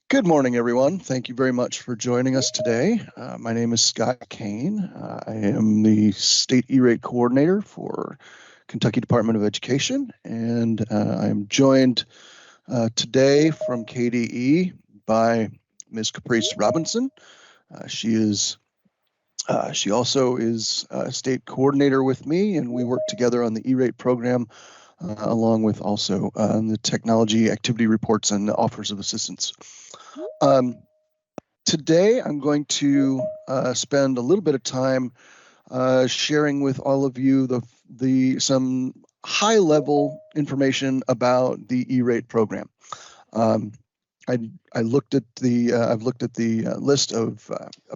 Good morning, everyone. Thank you very much for joining us today. My name is Scott Kane. I am the State E-Rate Coordinator for Kentucky Department of Education, and I'm joined today from KDE by Ms. Caprice Robinson. She also is a state coordinator with me, and we work together on the E-Rate program, along with also the technology activity reports and the offers of assistance. Today, I'm going to spend a little bit of time sharing with all of you some high-level information about the E-Rate program. I've looked at the list of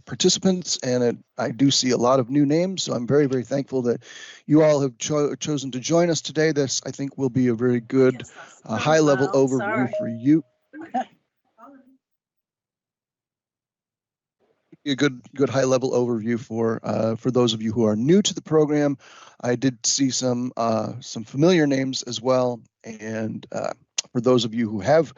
participants, and I do see a lot of new names. So I'm very, very thankful that you all have chosen to join us today. This, I think, will be a very good high-level overview for you. A good high level overview for those of you who are new to the program. I did see some familiar names as well, and for those of you who have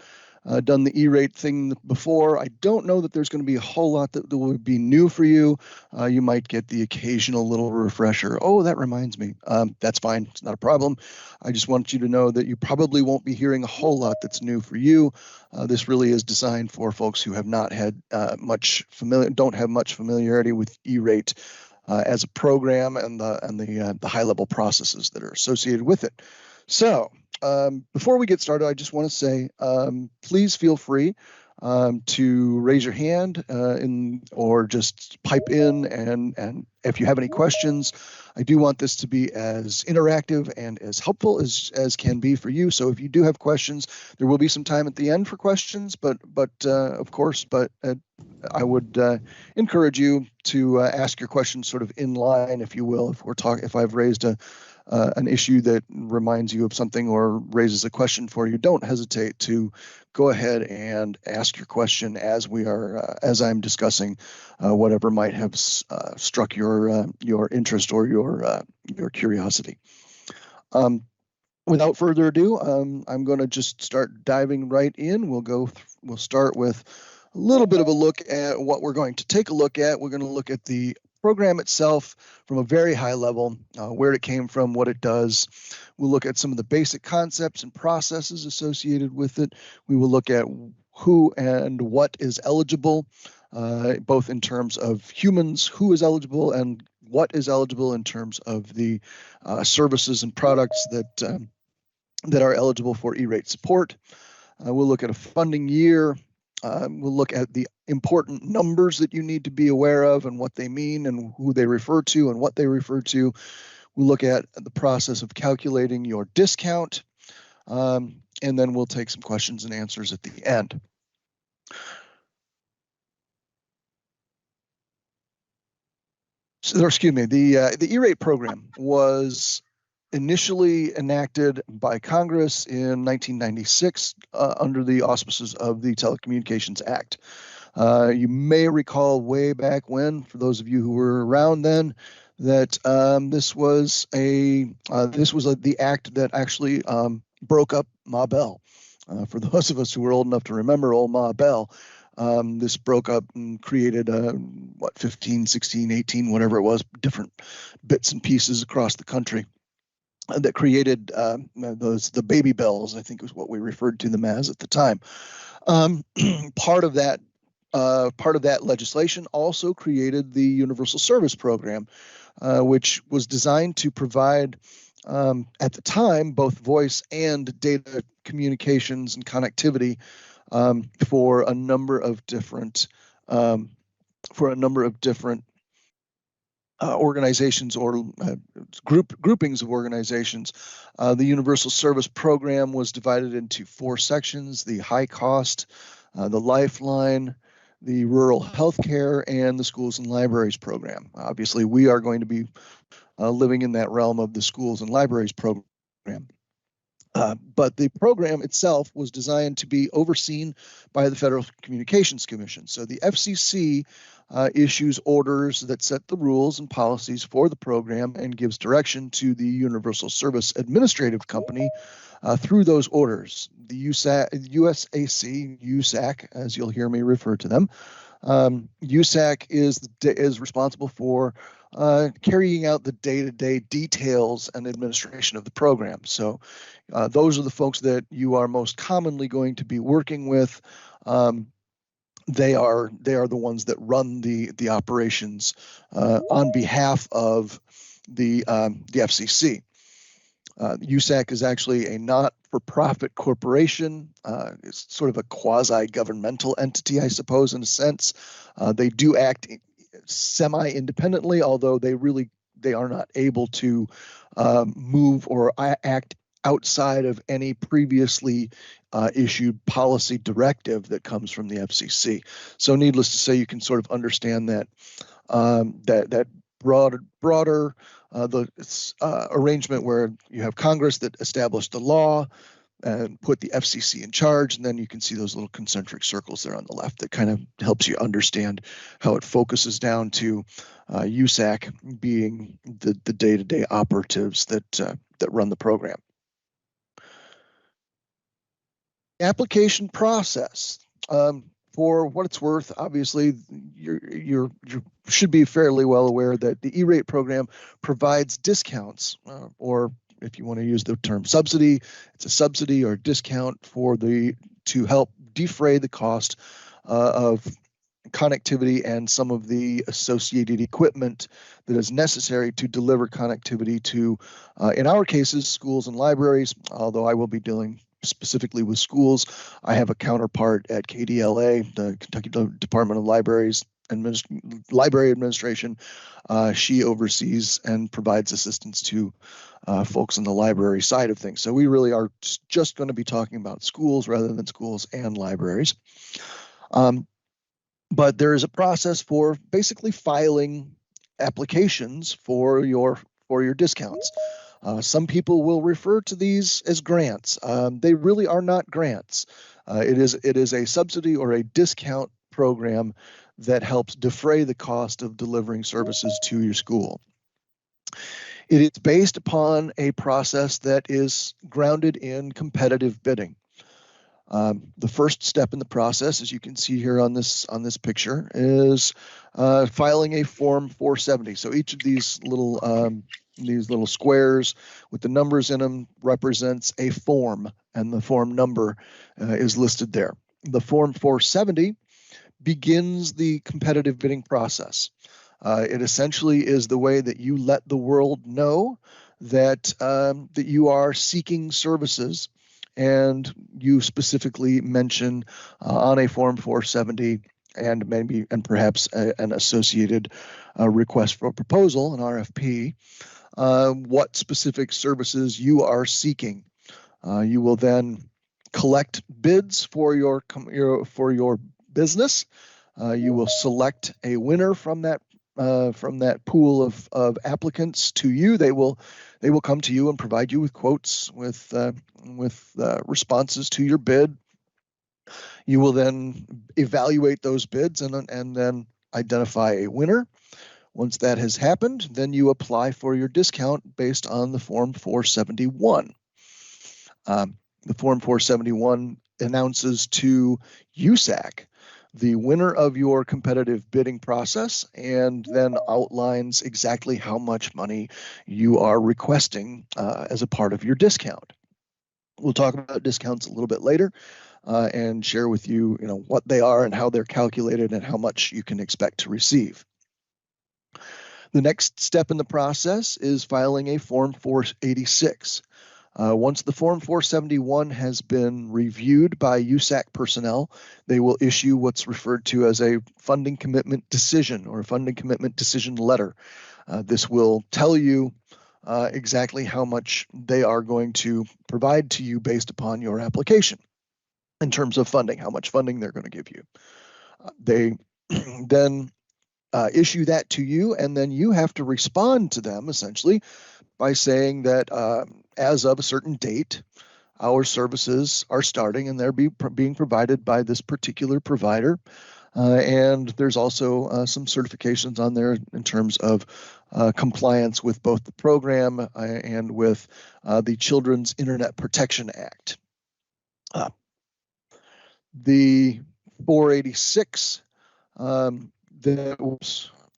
done the E-Rate thing before, I don't know that there's going to be a whole lot that will be new for you. You might get the occasional little refresher. Oh, that reminds me. That's fine. It's not a problem. I just want you to know that you probably won't be hearing a whole lot that's new for you. This really is designed for folks who have not had don't have much familiarity with E-Rate as a program and the high level processes that are associated with it. So before we get started, I just want to say, please feel free to raise your hand or just pipe in, and if you have any questions. I do want this to be as interactive and as helpful as can be for you. So if you do have questions, there will be some time at the end for questions, but of course, I would encourage you to ask your questions sort of in line, if you will. If I've raised an issue that reminds you of something or raises a question for you, don't hesitate to go ahead and ask your question as I'm discussing whatever might have struck your interest or your curiosity. Without further ado, I'm going to just start diving right in. We'll start with a little bit of a look at what we're going to take a look at. We're going to look at the program itself from a very high level, where it came from, what it does. We'll look at some of the basic concepts and processes associated with it. We will look at who and what is eligible, both in terms of humans, who is eligible, and what is eligible in terms of the services and products that are eligible for E-Rate support. We'll look at a funding year. We'll look at the important numbers that you need to be aware of and what they mean and who they refer to and what they refer to. We'll look at the process of calculating your discount, and then we'll take some questions and answers at the end. So, excuse me, the E-Rate program was initially enacted by Congress in 1996 under the auspices of the Telecommunications Act. You may recall way back when, for those of you who were around then, that this was the act that actually broke up Ma Bell. For those of us who were old enough to remember old Ma Bell, this broke up and created 15, 16, 18, whatever it was, different bits and pieces across the country that created the baby bells, I think was what we referred to them as at the time. Part of that legislation also created the Universal Service Program, which was designed to provide, at the time, both voice and data communications and connectivity for a number of different organizations or groupings of organizations. The Universal Service Program was divided into 4 sections: the high cost, the lifeline, the rural healthcare, and the schools and libraries program. Obviously, we are going to be living in that realm of the schools and libraries program. But the program itself was designed to be overseen by the Federal Communications Commission. So the FCC issues orders that set the rules and policies for the program and gives direction to the Universal Service Administrative Company through those orders. The USAC, as you'll hear me refer to them, USAC is responsible for carrying out the day-to-day details and administration of the program. So those are the folks that you are most commonly going to be working with. They are the ones that run the operations on behalf of the FCC. USAC is actually a not-for-profit corporation. It's sort of a quasi-governmental entity, I suppose, in a sense. They do act semi-independently, although they are not able to move or act outside of any previously issued policy directive that comes from the FCC. So, needless to say, you can sort of understand that that broader arrangement where you have Congress that established the law and put the FCC in charge, and then you can see those little concentric circles there on the left that kind of helps you understand how it focuses down to USAC being the day-to-day operatives that run the program. Application process. For what it's worth, obviously, you should be fairly well aware that the E-rate program provides discounts, or if you want to use the term subsidy, it's a subsidy or discount to help defray the cost of connectivity and some of the associated equipment that is necessary to deliver connectivity to, in our cases, schools and libraries, although I will be dealing specifically with schools. I have a counterpart at KDLA, the Kentucky Department of Libraries and Library Administration. She oversees and provides assistance to folks on the library side of things. So we really are just going to be talking about schools rather than schools and libraries. But there is a process for basically filing applications for your discounts. Some people will refer to these as grants. They really are not grants. It is a subsidy or a discount program that helps defray the cost of delivering services to your school. It is based upon a process that is grounded in competitive bidding. The first step in the process, as you can see here on this picture, is filing a Form 470. So each of these little squares with the numbers in them represents a form, and the form number is listed there. The Form 470 begins the competitive bidding process. It essentially is the way that you let the world know that you are seeking services, and you specifically mention on a Form 470 and perhaps an associated request for a proposal, an RFP, what specific services you are seeking. You will then collect bids for your business. You will select a winner from that pool of applicants to you. They will come to you and provide you with quotes with responses to your bid. You will then evaluate those bids and then identify a winner. Once that has happened, then you apply for your discount based on the Form 471. The Form 471 announces to USAC the winner of your competitive bidding process and then outlines exactly how much money you are requesting as a part of your discount. We'll talk about discounts a little bit later and share with you, what they are and how they're calculated and how much you can expect to receive. The next step in the process is filing a Form 486. Once the Form 471 has been reviewed by USAC personnel, they will issue what's referred to as a funding commitment decision or a funding commitment decision letter. This will tell you exactly how much they are going to provide to you based upon your application in terms of funding, how much funding they're going to give you. They then issue that to you, and then you have to respond to them essentially by saying that as of a certain date, our services are starting and they're being provided by this particular provider. And there's also some certifications on there in terms of compliance with both the program and with the Children's Internet Protection Act. The 486, oops,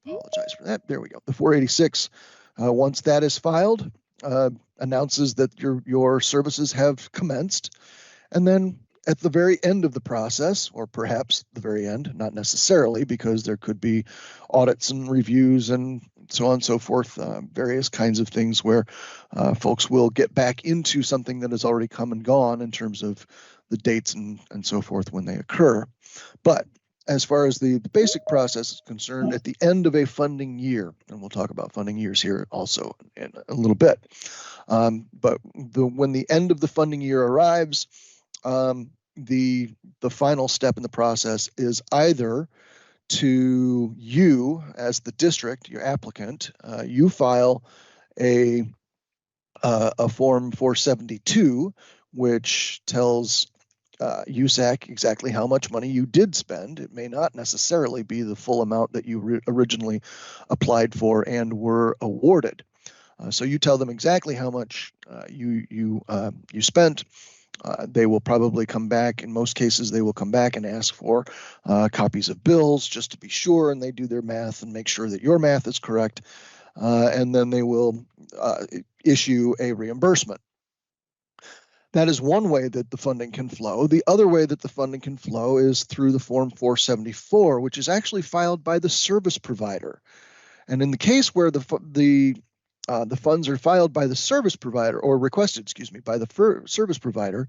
apologize for that. There we go. The 486, once that is filed, announces that your services have commenced. And then at the very end of the process, or perhaps the very end, not necessarily, because there could be audits and reviews and so on and so forth, various kinds of things where folks will get back into something that has already come and gone in terms of the dates and so forth when they occur. But as far as the basic process is concerned, at the end of a funding year, and we'll talk about funding years here also in a little bit, but when the end of the funding year arrives, the final step in the process is either to you as the district, your applicant, you file a form 472, which tells USAC exactly how much money you did spend. It may not necessarily be the full amount that you originally applied for and were awarded. So you tell them exactly how much you spent. They will probably come back. In most cases, they will come back and ask for copies of bills just to be sure, and they do their math and make sure that your math is correct. And then they will issue a reimbursement. That is one way that the funding can flow. The other way that the funding can flow is through the Form 474, which is actually filed by the service provider. And in the case where the funds are filed by the service provider, or requested, excuse me, by the service provider,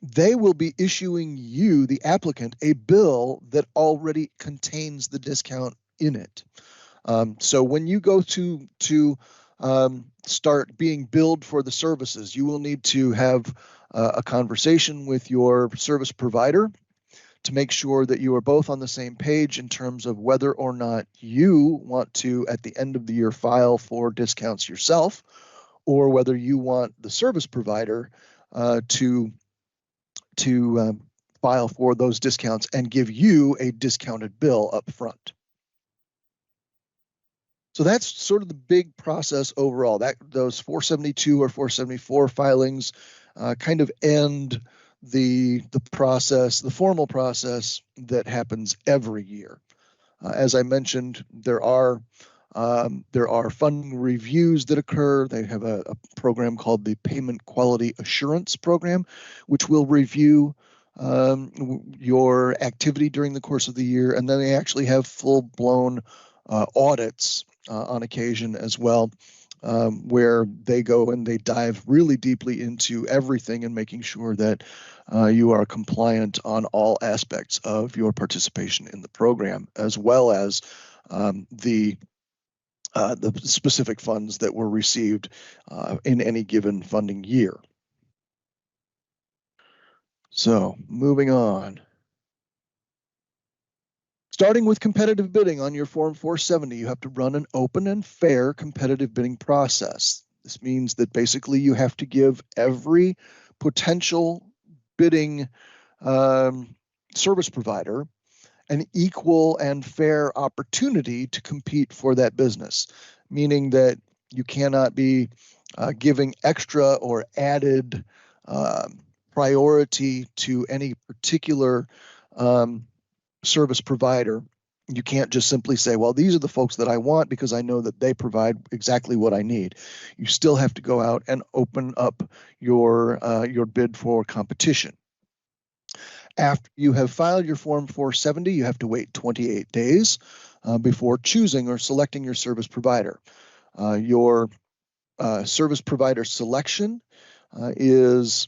they will be issuing you, the applicant, a bill that already contains the discount in it. So when you go to start being billed for the services, you will need to have a conversation with your service provider to make sure that you are both on the same page in terms of whether or not you want to, at the end of the year, file for discounts yourself, or whether you want the service provider to file for those discounts and give you a discounted bill up front. So that's sort of the big process overall. Those 472 or 474 filings kind of end the process, the formal process that happens every year. As I mentioned, there are funding reviews that occur. They have a program called the Payment Quality Assurance Program, which will review your activity during the course of the year, and then they actually have full-blown audits on occasion as well, where they go and they dive really deeply into everything and making sure that you are compliant on all aspects of your participation in the program, as well as the specific funds that were received in any given funding year. So moving on. Starting with competitive bidding on your Form 470, you have to run an open and fair competitive bidding process. This means that basically you have to give every potential bidding service provider an equal and fair opportunity to compete for that business, meaning that you cannot be giving extra or added priority to any particular service provider. You can't just simply say, well, these are the folks that I want because I know that they provide exactly what I need. You still have to go out and open up your bid for competition. After you have filed your Form 470, you have to wait 28 days before choosing or selecting your service provider. Your service provider selection is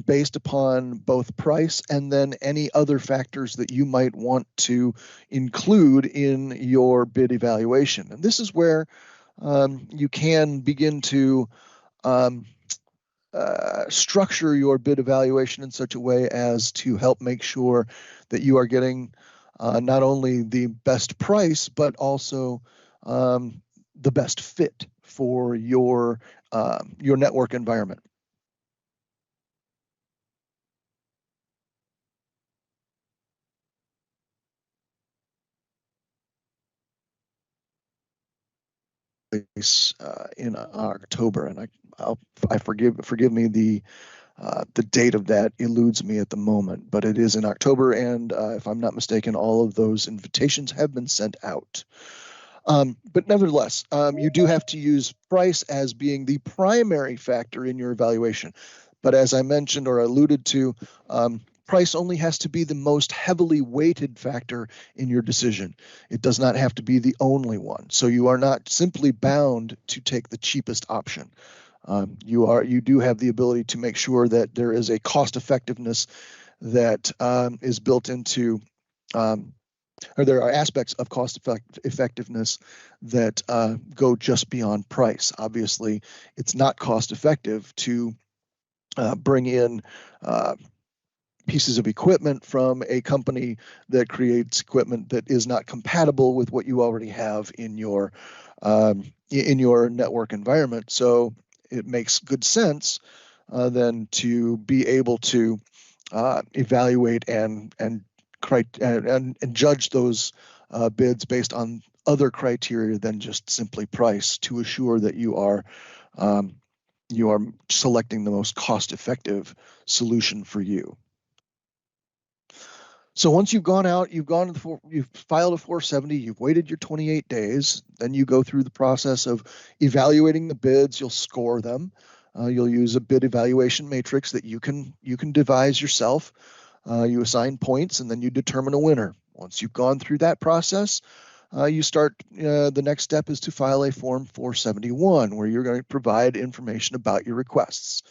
based upon both price and then any other factors that you might want to include in your bid evaluation. And this is where you can begin to structure your bid evaluation in such a way as to help make sure that you are getting not only the best price, but also the best fit for your network environment. place in October, and forgive me, the date of that eludes me at the moment, but it is in October, and if I'm not mistaken, all of those invitations have been sent out. But nevertheless, you do have to use price as being the primary factor in your evaluation. But as I mentioned or alluded to, price only has to be the most heavily weighted factor in your decision. It does not have to be the only one. So you are not simply bound to take the cheapest option. You do have the ability to make sure that there is a cost effectiveness that is built into, or there are aspects of cost effectiveness that go just beyond price. Obviously, it's not cost effective to bring in pieces of equipment from a company that creates equipment that is not compatible with what you already have in your network environment. So it makes good sense then to be able to evaluate and judge those bids based on other criteria than just simply price, to assure that you are selecting the most cost-effective solution for you. So once you've gone out, you've filed a 470, you've waited your 28 days, then you go through the process of evaluating the bids. You'll score them. You'll use a bid evaluation matrix that you can devise yourself. You assign points, and then you determine a winner. Once you've gone through that process, you start. The next step is to file a Form 471, where you're going to provide information about your requests.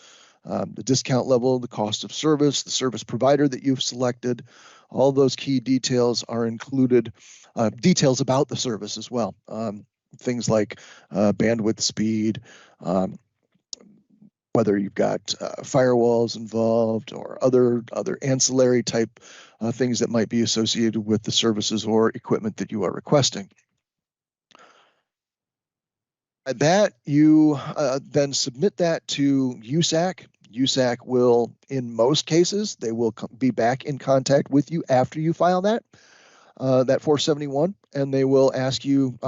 The discount level, the cost of service, the service provider that you've selected, all those key details are included, details about the service as well. Things like bandwidth speed, whether you've got firewalls involved or other ancillary type things that might be associated with the services or equipment that you are requesting. At that, you then submit that to USAC. USAC will, in most cases, they will be back in contact with you after you file that 471, and they will ask you,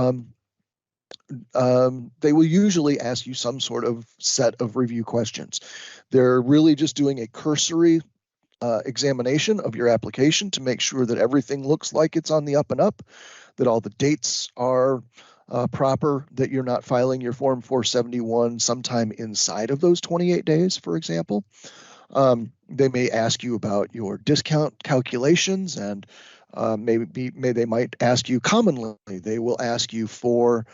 they will usually ask you some sort of set of review questions. They're really just doing a cursory examination of your application to make sure that everything looks like it's on the up and up, that all the dates are proper, that you're not filing your Form 471 sometime inside of those 28 days, for example. They may ask you about your discount calculations, and they might ask you commonly. They will ask you for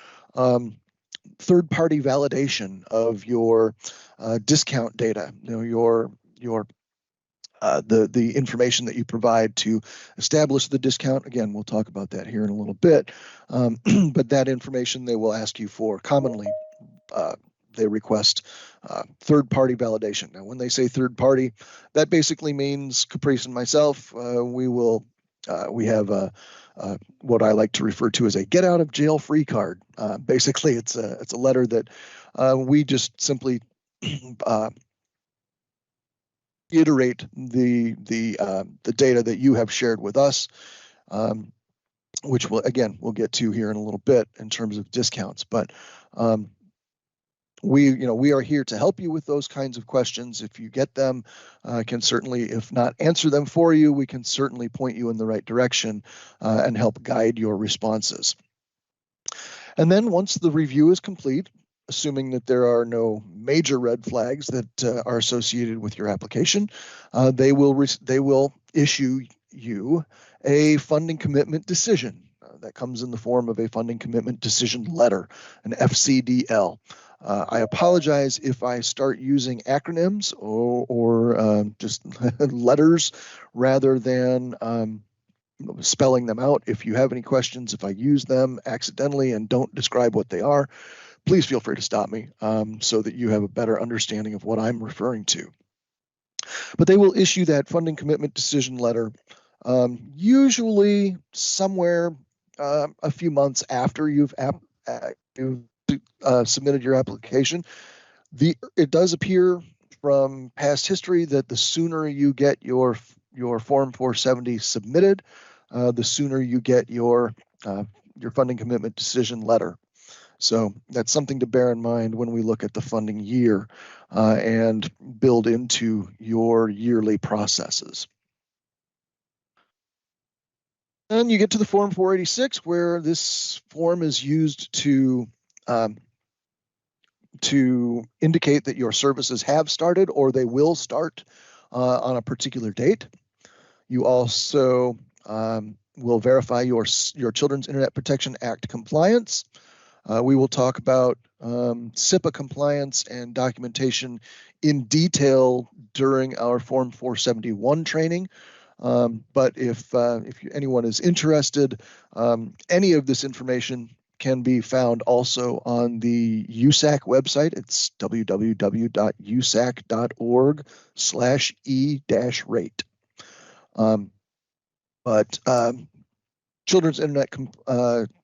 third-party validation of your discount data. The information that you provide to establish the discount. Again, we'll talk about that here in a little bit. But that information they will ask you for commonly. They request third-party validation. Now, when they say third-party, that basically means Caprice and myself. We have what I like to refer to as a get-out-of-jail-free card. Basically, it's a letter that we just simply iterate the data that you have shared with us, which we'll get to here in a little bit in terms of discounts. But we are here to help you with those kinds of questions. If you get them, can certainly, if not answer them for you, we can certainly point you in the right direction and help guide your responses. And then once the review is complete, assuming that there are no major red flags that are associated with your application, they will issue you a funding commitment decision. That comes in the form of a funding commitment decision letter, an FCDL. I apologize if I start using acronyms or just letters rather than spelling them out. If you have any questions, if I use them accidentally and don't describe what they are, please feel free to stop me so that you have a better understanding of what I'm referring to. But they will issue that funding commitment decision letter usually somewhere a few months after you've submitted your application. It does appear from past history that the sooner you get your Form 470 submitted, the sooner you get your funding commitment decision letter. So that's something to bear in mind when we look at the funding year and build into your yearly processes. And you get to the Form 486, where this form is used to indicate that your services have started or they will start on a particular date. You also will verify your Children's Internet Protection Act compliance. We will talk about SIPA compliance and documentation in detail during our Form 471 training. But if anyone is interested, any of this information can be found also on the USAC website. It's www.usac.org/e-rate. But Children's Internet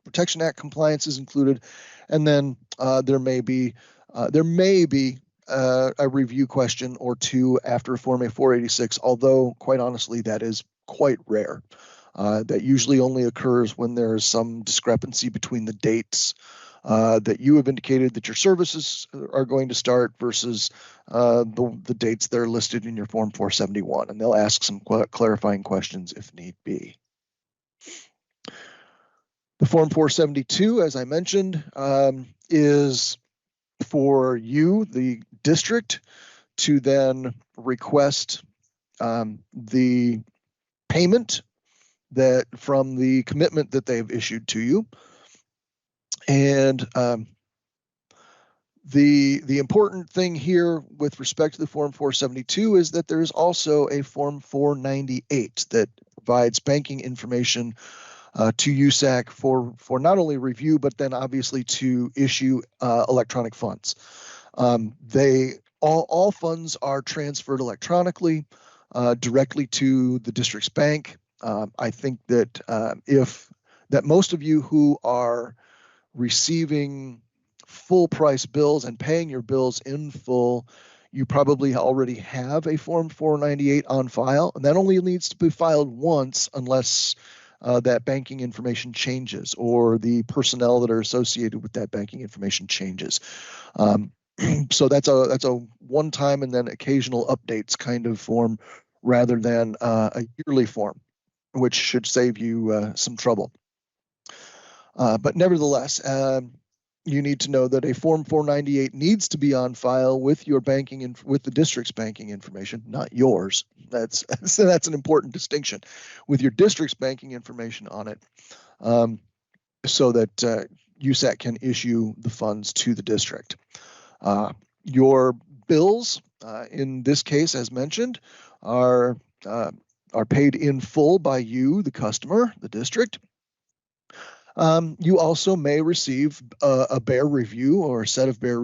Protection Act compliance is included, and then there may be a review question or two after Form A 486, although quite honestly that is quite rare. That usually only occurs when there is some discrepancy between the dates that you have indicated that your services are going to start versus the dates that are listed in your Form 471, and they'll ask some clarifying questions if need be. The Form 472, as I mentioned, is for you, the district, to then request the payment that from the commitment that they've issued to you. And the important thing here with respect to the Form 472 is that there's also a Form 498 that provides banking information to USAC for not only review, but then obviously to issue electronic funds. All funds are transferred electronically directly to the district's bank. I think that that most of you who are receiving full price bills and paying your bills in full, you probably already have a Form 498 on file, and that only needs to be filed once unless that banking information changes or the personnel that are associated with that banking information changes. So that's a one-time and then occasional updates kind of form rather than a yearly form, which should save you some trouble. But nevertheless, you need to know that a Form 498 needs to be on file with your banking with the district's banking information, not yours. That's an important distinction, with your district's banking information on it, so that USAC can issue the funds to the district. Your bills, in this case, as mentioned, are paid in full by you, the customer, the district. You also may receive a bear review or a set of bear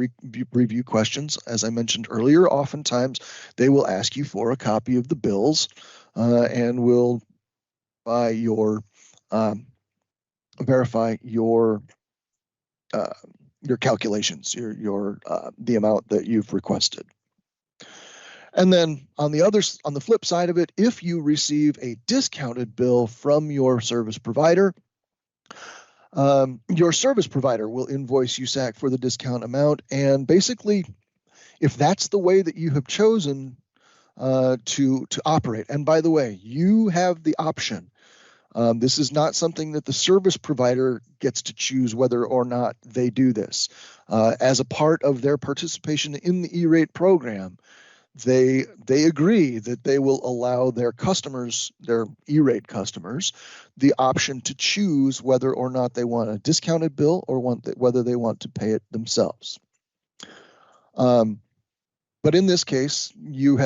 review questions. As I mentioned earlier, oftentimes they will ask you for a copy of the bills and will verify your calculations, the amount that you've requested. And then on the flip side of it, if you receive a discounted bill from your service provider, your service provider will invoice USAC for the discount amount. And basically, if that's the way that you have chosen to operate, and by the way, you have the option. This is not something that the service provider gets to choose whether or not they do this. As a part of their participation in the E-rate program, they agree that they will allow their customers, their E-rate customers, the option to choose whether or not they want a discounted bill or whether they want to pay it themselves. But in this case, you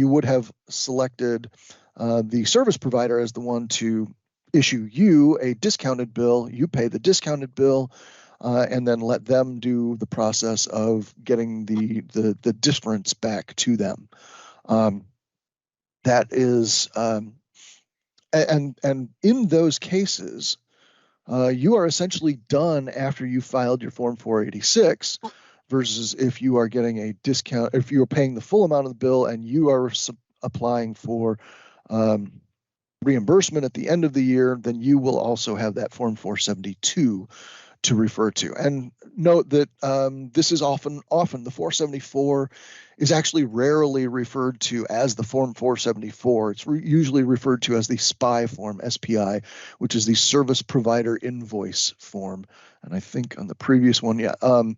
would have selected the service provider as the one to issue you a discounted bill. You pay the discounted bill, and then let them do the process of getting the difference back to them. That is, and in those cases, you are essentially done after you filed your Form 486, versus if you are getting a discount, if you are paying the full amount of the bill and you are applying for reimbursement at the end of the year, then you will also have that Form 472 to refer to. And note that this is often the 474 is actually rarely referred to as the Form 474. It's usually referred to as the SPI form, SPI, which is the Service Provider Invoice form. And I think on the previous one, the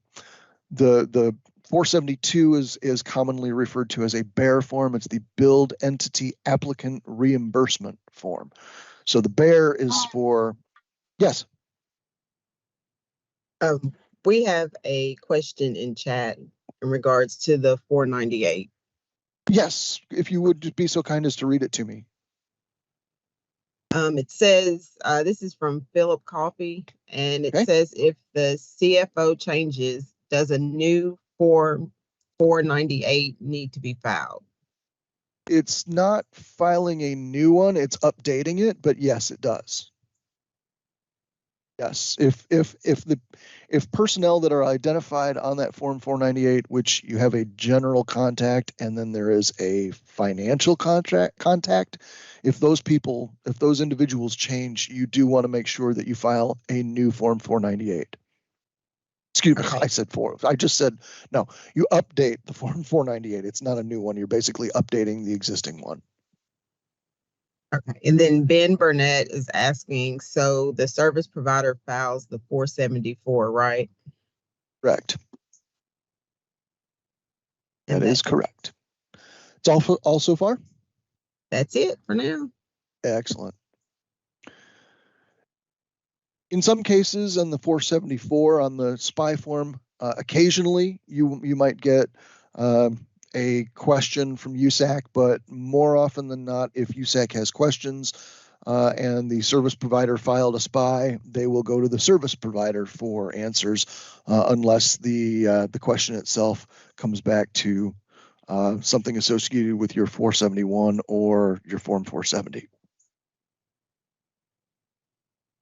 472 is commonly referred to as a BEAR form. It's the Billed Entity Applicant Reimbursement form. So the BEAR is for, yes. We have a question in chat in regards to the 498. Yes, if you would be so kind as to read it to me. It says, this is from Philip Coffey, and it Okay. says if the CFO changes, does a new Form 498 need to be filed? It's not filing a new one, it's updating it, but yes, it does. Yes, if personnel that are identified on that Form 498, which you have a general contact and then there is a financial contact, if those individuals change, you do want to make sure that you file a new Form 498. Excuse me, I said four. I just said, no, you update the Form 498. It's not a new one. You're basically updating the existing one. Okay, and then Ben Burnett is asking, so the service provider files the 474, right? Correct. That is correct. It's all so far? That's it for now. Excellent. In some cases, on the 474 on the SPI form, occasionally you might get a question from USAC, but more often than not, if USAC has questions and the service provider filed a SPI, they will go to the service provider for answers, unless the question itself comes back to something associated with your 471 or your Form 470.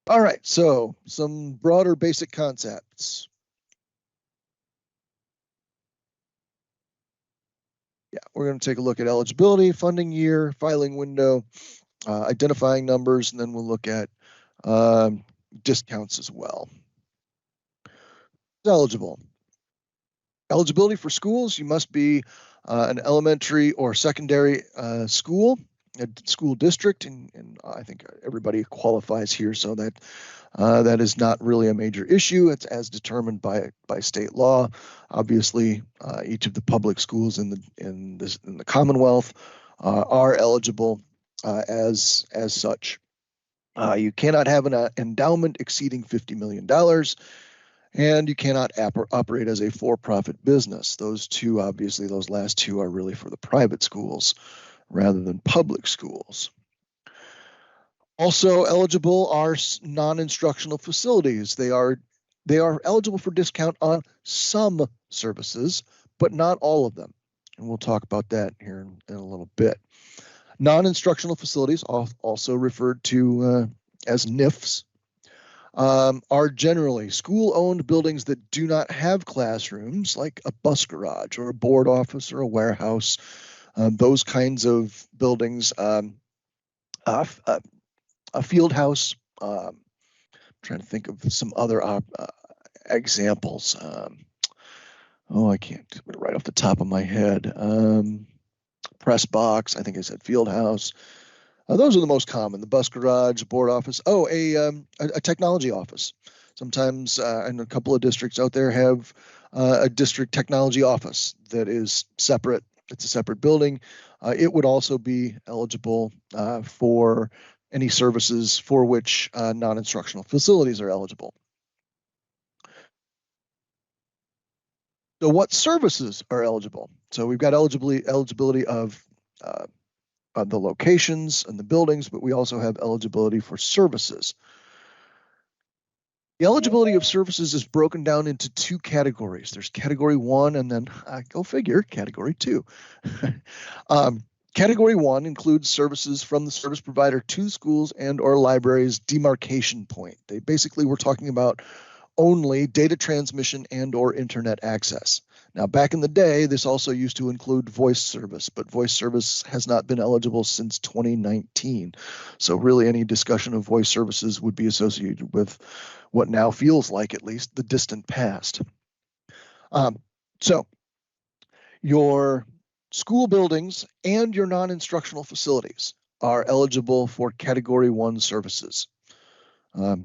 All right, so some broader basic concepts. Yeah, we're going to take a look at eligibility, funding year, filing window, identifying numbers, and then we'll look at discounts as well. Eligible. Eligibility for schools, you must be an elementary or secondary school, a school district, and I think everybody qualifies here, so that is not really a major issue. It's as determined by state law. Obviously, each of the public schools in the Commonwealth are eligible as such. You cannot have an endowment exceeding $50 million, and you cannot operate as a for-profit business. Those last two are really for the private schools rather than public schools. Also eligible are non-instructional facilities. They are eligible for discount on some services, but not all of them. And we'll talk about that here in a little bit. Non-instructional facilities, also referred to as NIFs, are generally school-owned buildings that do not have classrooms, like a bus garage or a board office or a warehouse. Those kinds of buildings, a field house. I'm trying to think of some other examples. I can't right off the top of my head. Press box, I think I said field house. Those are the most common. The bus garage, board office. A technology office. Sometimes, and a couple of districts out there have a district technology office that is separate. It's a separate building. It would also be eligible for any services for which non-instructional facilities are eligible. So what services are eligible? So we've got eligibility of the locations and the buildings, but we also have eligibility for services. The eligibility of services is broken down into two categories. There's category 1 and then, go figure, category 2. Category 1 includes services from the service provider to schools and or libraries demarcation point. We're talking about only data transmission and or internet access. Now, back in the day, this also used to include voice service, but voice service has not been eligible since 2019. So really any discussion of voice services would be associated with what now feels like at least the distant past. So your school buildings and your non-instructional facilities are eligible for Category 1 services.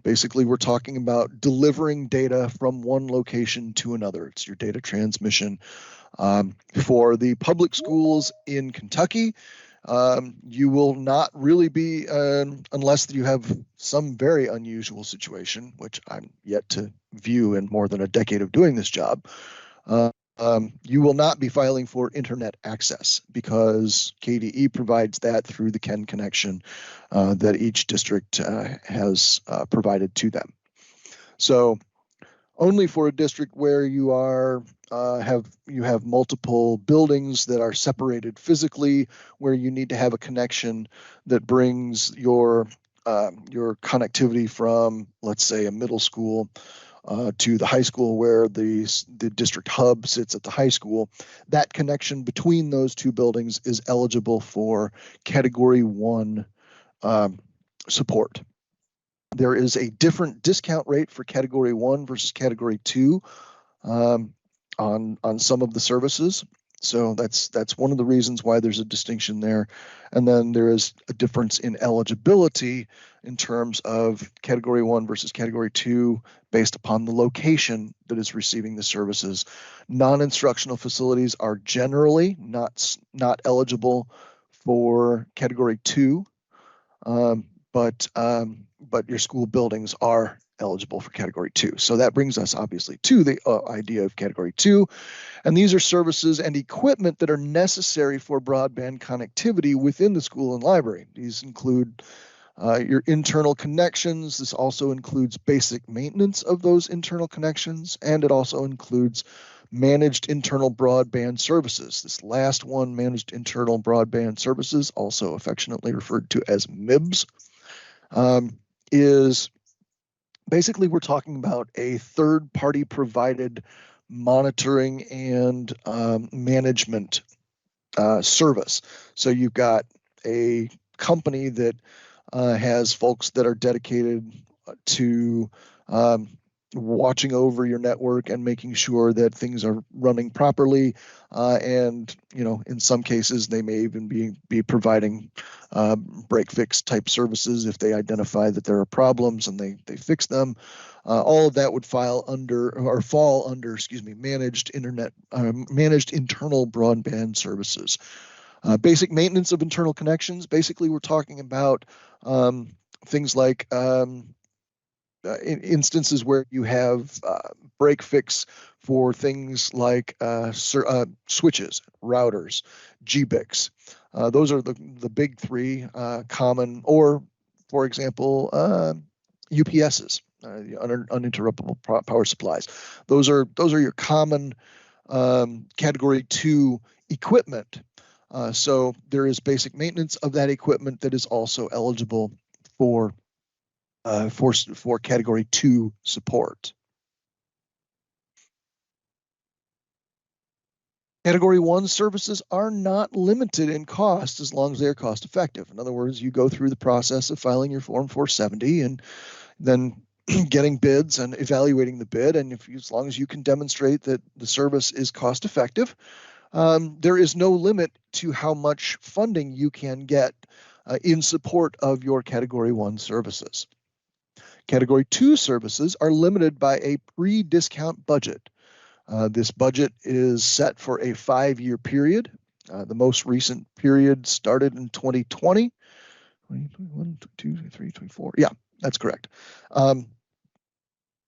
Basically, we're talking about delivering data from one location to another. It's your data transmission. For the public schools in Kentucky, you will not really be, unless you have some very unusual situation, which I'm yet to view in more than a decade of doing this job, you will not be filing for internet access because KDE provides that through the Ken connection that each district has provided to them. So only for a district where you have multiple buildings that are separated physically, where you need to have a connection that brings your connectivity from, let's say, a middle school to the high school where the district hub sits at the high school. That connection between those two buildings is eligible for Category 1 support. There is a different discount rate for Category 1 versus Category 2 on some of the services. So that's one of the reasons why there's a distinction there. And then there is a difference in eligibility in terms of Category 1 versus Category 2 based upon the location that is receiving the services. Non-instructional facilities are generally not eligible for Category 2, but your school buildings are eligible for Category 2. So that brings us obviously to the idea of Category 2. And these are services and equipment that are necessary for broadband connectivity within the school and library. These include your internal connections. This also includes basic maintenance of those internal connections, and it also includes managed internal broadband services. This last one, managed internal broadband services, also affectionately referred to as MIBS, is basically we're talking about a third-party provided monitoring and management service. So you've got a company that has folks that are dedicated to watching over your network and making sure that things are running properly. And, in some cases, they may even be providing break fix type services if they identify that there are problems and they fix them. All of that would fall under, managed internal broadband services. Basic maintenance of internal connections. Basically, we're talking about things like instances where you have break fix for things like switches, routers, GBICs. Those are the big three common, or for example, UPSs, uninterruptible power supplies. Those are your common Category 2 equipment. So there is basic maintenance of that equipment that is also eligible for Category 2 support. Category 1 services are not limited in cost as long as they are cost effective. In other words, you go through the process of filing your Form 470 and then getting bids and evaluating the bid. And as long as you can demonstrate that the service is cost effective, there is no limit to how much funding you can get in support of your Category 1 services. Category 2 services are limited by a pre-discount budget. This budget is set for a 5-year period. The most recent period started in 2020. 2021, 22, 23, 24. Yeah, that's correct.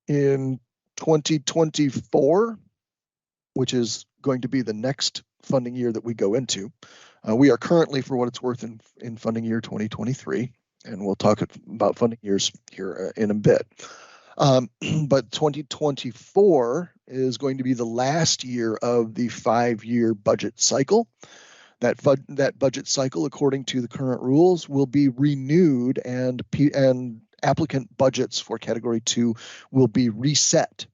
In 2024, which is going to be the next funding year that we go into, we are currently, for what it's worth, in funding year 2023. And we'll talk about funding years here in a bit. But 2024 is going to be the last year of the 5-year budget cycle. That budget cycle, according to the current rules, will be renewed, and applicant budgets for Category 2 will be reset.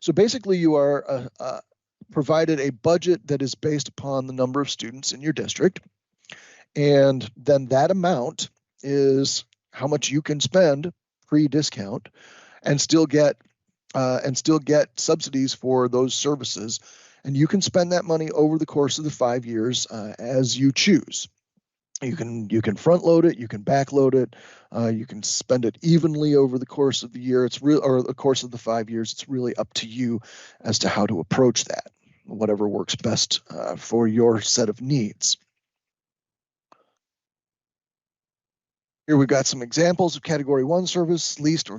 So basically, you are provided a budget that is based upon the number of students in your district. And then that amount is how much you can spend pre-discount and still get subsidies for those services. And you can spend that money over the course of the 5 years as you choose. You can front load it, you can back load it, you can spend it evenly over the course of the year. It's real, or the course of the 5 years. It's really up to you as to how to approach that, whatever works best for your set of needs. Here we've got some examples of Category 1 service: least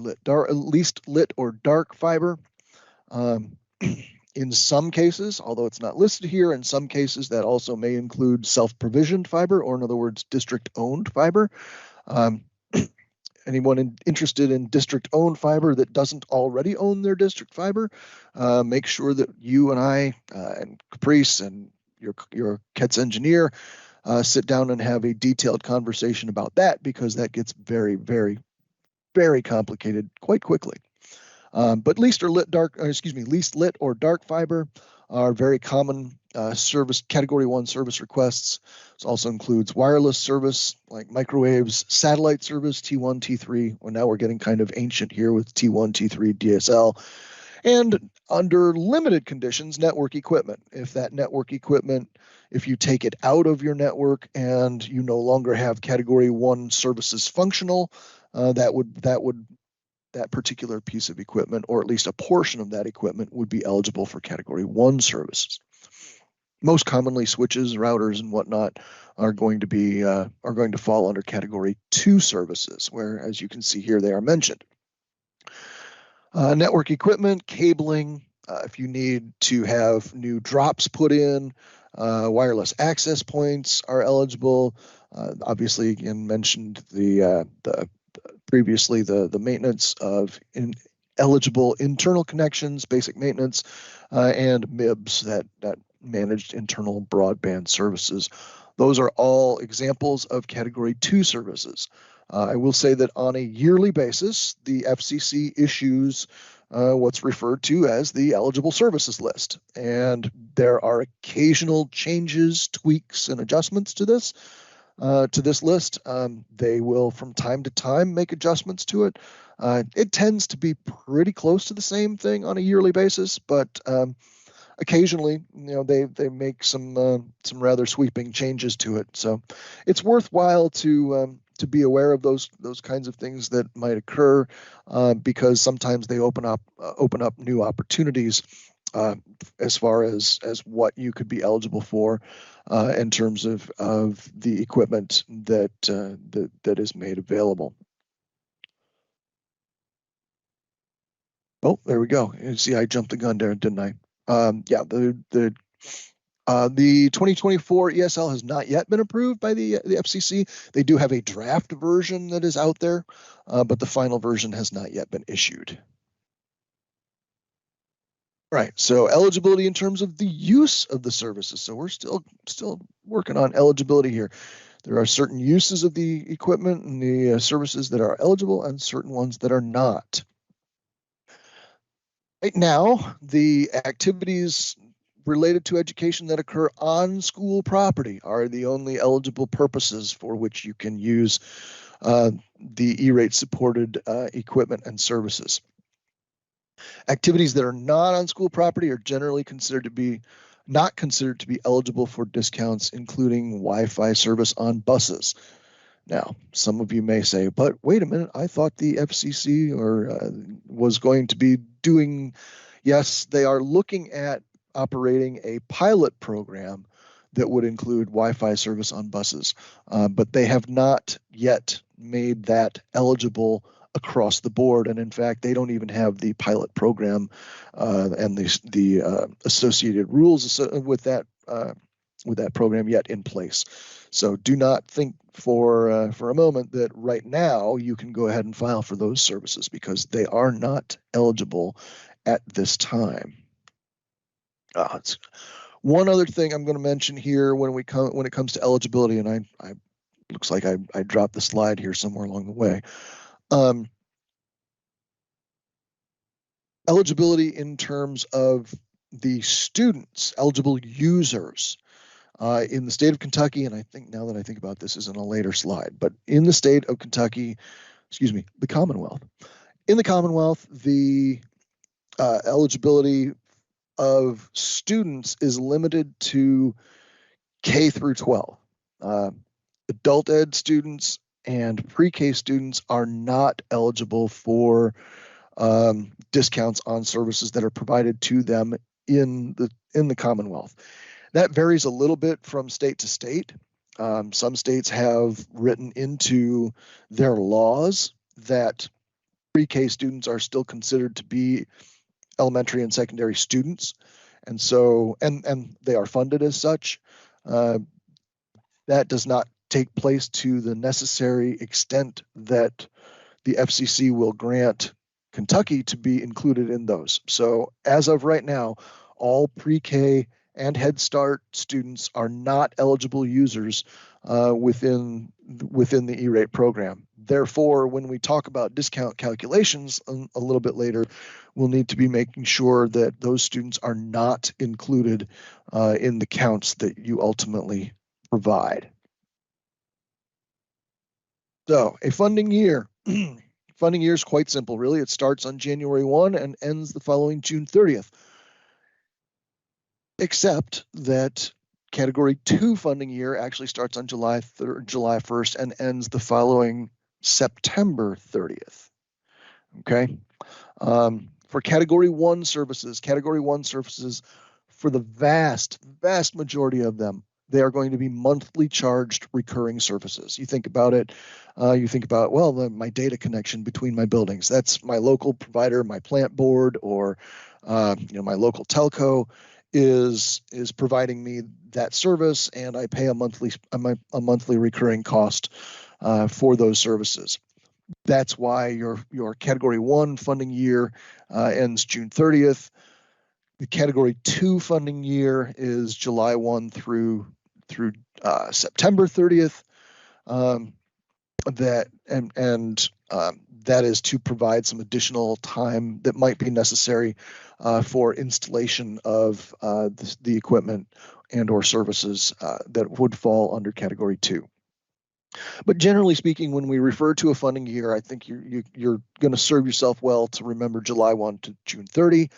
lit or dark fiber. In some cases, although it's not listed here, in some cases that also may include self-provisioned fiber, or in other words, district-owned fiber. Anyone interested in district-owned fiber that doesn't already own their district fiber, make sure that you and I and Caprice and your KETS engineer sit down and have a detailed conversation about that, because that gets very, very, very complicated quite quickly. But least lit or dark fiber are very common service Category 1 service requests. This also includes wireless service like microwaves, satellite service, T1, T3. Well, now we're getting kind of ancient here with T1, T3, DSL. And under limited conditions, network equipment. If that network equipment, if you take it out of your network and you no longer have Category 1 services functional, that particular piece of equipment, or at least a portion of that equipment, would be eligible for Category 1 services. Most commonly, switches, routers, and whatnot are going to fall under Category 2 services, where, as you can see here, they are mentioned. Network equipment, cabling, if you need to have new drops put in, wireless access points are eligible. Obviously, again, mentioned previously the maintenance of eligible internal connections, basic maintenance, and MIBs, that managed internal broadband services. Those are all examples of Category 2 services. I will say that on a yearly basis, the FCC issues what's referred to as the eligible services list. And there are occasional changes, tweaks, and adjustments to this list. They will, from time to time, make adjustments to it. It tends to be pretty close to the same thing on a yearly basis, but occasionally, they make some rather sweeping changes to it. So it's worthwhile to be aware of those kinds of things that might occur, because sometimes they open up new opportunities as far as what you could be eligible for in terms of the equipment that is made available. Oh, there we go. You see, I jumped the gun there, didn't I? Yeah, the 2024 ESL has not yet been approved by the FCC. They do have a draft version that is out there, but the final version has not yet been issued. Right. So eligibility in terms of the use of the services. So we're still working on eligibility here. There are certain uses of the equipment and the services that are eligible, and certain ones that are not. Right now, the activities related to education that occur on school property are the only eligible purposes for which you can use the E-rate supported equipment and services. Activities that are not on school property are generally not considered to be eligible for discounts, including Wi-Fi service on buses. Now, some of you may say, but wait a minute, I thought the FCC was going to be doing. Yes, they are looking at operating a pilot program that would include Wi-Fi service on buses, but they have not yet made that eligible across the board. And in fact, they don't even have the pilot program and the associated rules with that program yet in place. So do not think for a moment that right now you can go ahead and file for those services, because they are not eligible at this time. One other thing I'm going to mention here when it comes to eligibility, and I looks like I dropped the slide here somewhere along the way. Eligibility in terms of the students, eligible users in the state of Kentucky, and I think now that I think about this is in a later slide, but in the state of Kentucky, excuse me, the Commonwealth. In the Commonwealth, the eligibility of students is limited to K through 12. Adult ed students and pre-K students are not eligible for discounts on services that are provided to them in the Commonwealth. That varies a little bit from state to state. Some states have written into their laws that pre-K students are still considered to be elementary and secondary students, and so and they are funded as such. Uh, that does not take place to the necessary extent that the FCC will grant Kentucky to be included in those. So as of right now, all pre-K and Head Start students are not eligible users within the E-rate program. Therefore, when we talk about discount calculations a little bit later, we'll need to be making sure that those students are not included in the counts that you ultimately provide. So a funding year. Funding year is quite simple, really. It starts on January 1 and ends the following June 30th. Except that Category 2 funding year actually starts on July 1st and ends the following September 30th. Okay. For Category 1 services, for the vast majority of them, they are going to be monthly charged recurring services. You think about it, well, my data connection between my buildings. That's my local provider, my plant board, or my local telco is providing me that service, and I pay a monthly recurring cost for those services. That's why your Category 1 funding year ends June 30th. The Category 2 funding year is July 1 through September 30th. That is to provide some additional time that might be necessary for installation of the equipment and or services that would fall under Category 2. But generally speaking, when we refer to a funding year, I think you're going to serve yourself well to remember July 1 to June 30.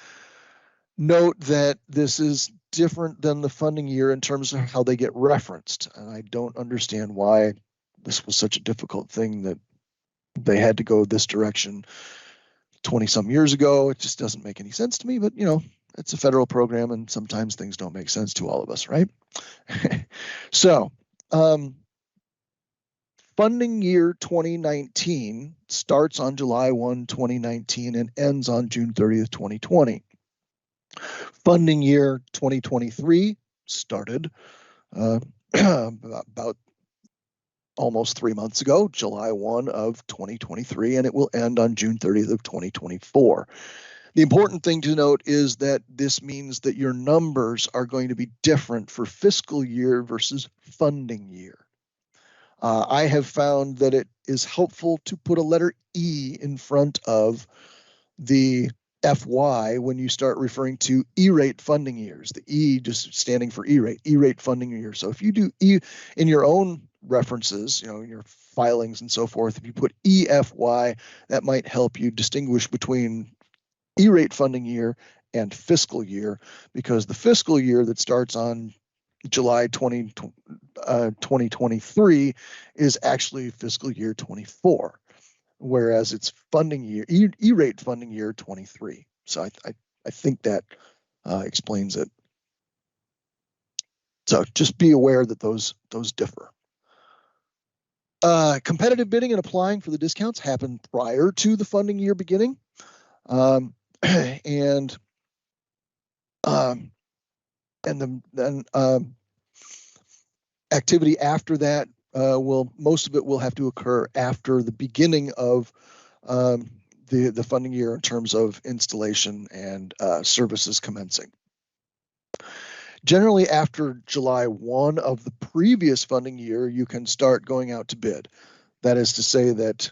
Note that this is different than the funding year in terms of how they get referenced. And I don't understand why this was such a difficult thing that they had to go this direction 20 some years ago. It just doesn't make any sense to me, but it's a federal program and sometimes things don't make sense to all of us, right? So, funding year 2019 starts on July 1, 2019 and ends on June 30th, 2020. Funding year 2023 started about almost 3 months ago, July 1 of 2023, and it will end on June 30th of 2024. The important thing to note is that this means that your numbers are going to be different for fiscal year versus funding year. I have found that it is helpful to put a letter E in front of the FY when you start referring to E-rate funding years. The E just standing for E-rate funding year. So if you do E in your own references, in your filings and so forth, if you put EFY, that might help you distinguish between E-rate funding year and fiscal year, because the fiscal year that starts on July 2023 is actually fiscal year 24, whereas it's funding year, E-rate funding year 23. So I think that explains it. So just be aware that those differ. Competitive bidding and applying for the discounts happen prior to the funding year beginning. And then activity after that most of it will have to occur after the beginning of the funding year in terms of installation and services commencing. Generally, after July 1 of the previous funding year, you can start going out to bid. That is to say that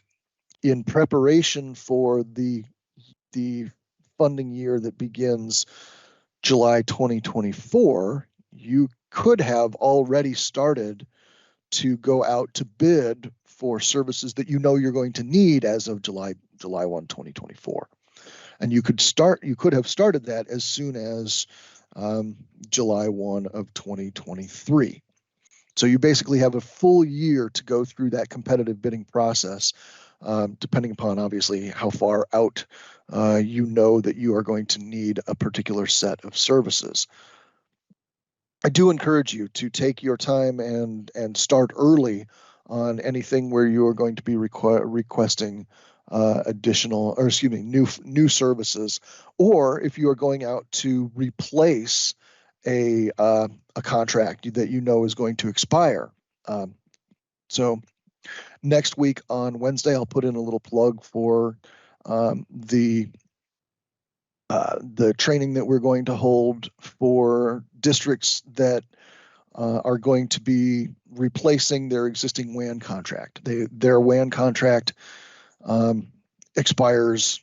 in preparation for the funding year that begins July 2024, you could have already started to go out to bid for services that you know you're going to need as of July 1, 2024. And you could have started that as soon as July 1 of 2023. So you basically have a full year to go through that competitive bidding process, depending upon obviously how far out you know that you are going to need a particular set of services. I do encourage you to take your time and start early on anything where you are going to be requesting new services, or if you are going out to replace a contract that you know is going to expire. So next week on Wednesday, I'll put in a little plug for the training that we're going to hold for districts that are going to be replacing their existing WAN contract. Their WAN contract expires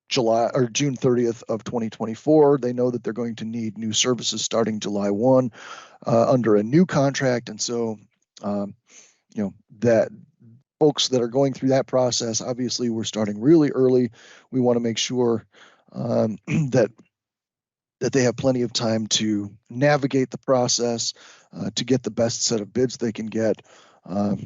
July or June 30th of 2024. They know that they're going to need new services starting July 1 under a new contract, and so that folks that are going through that process, obviously we're starting really early. We want to make sure that they have plenty of time to navigate the process, to get the best set of bids they can get,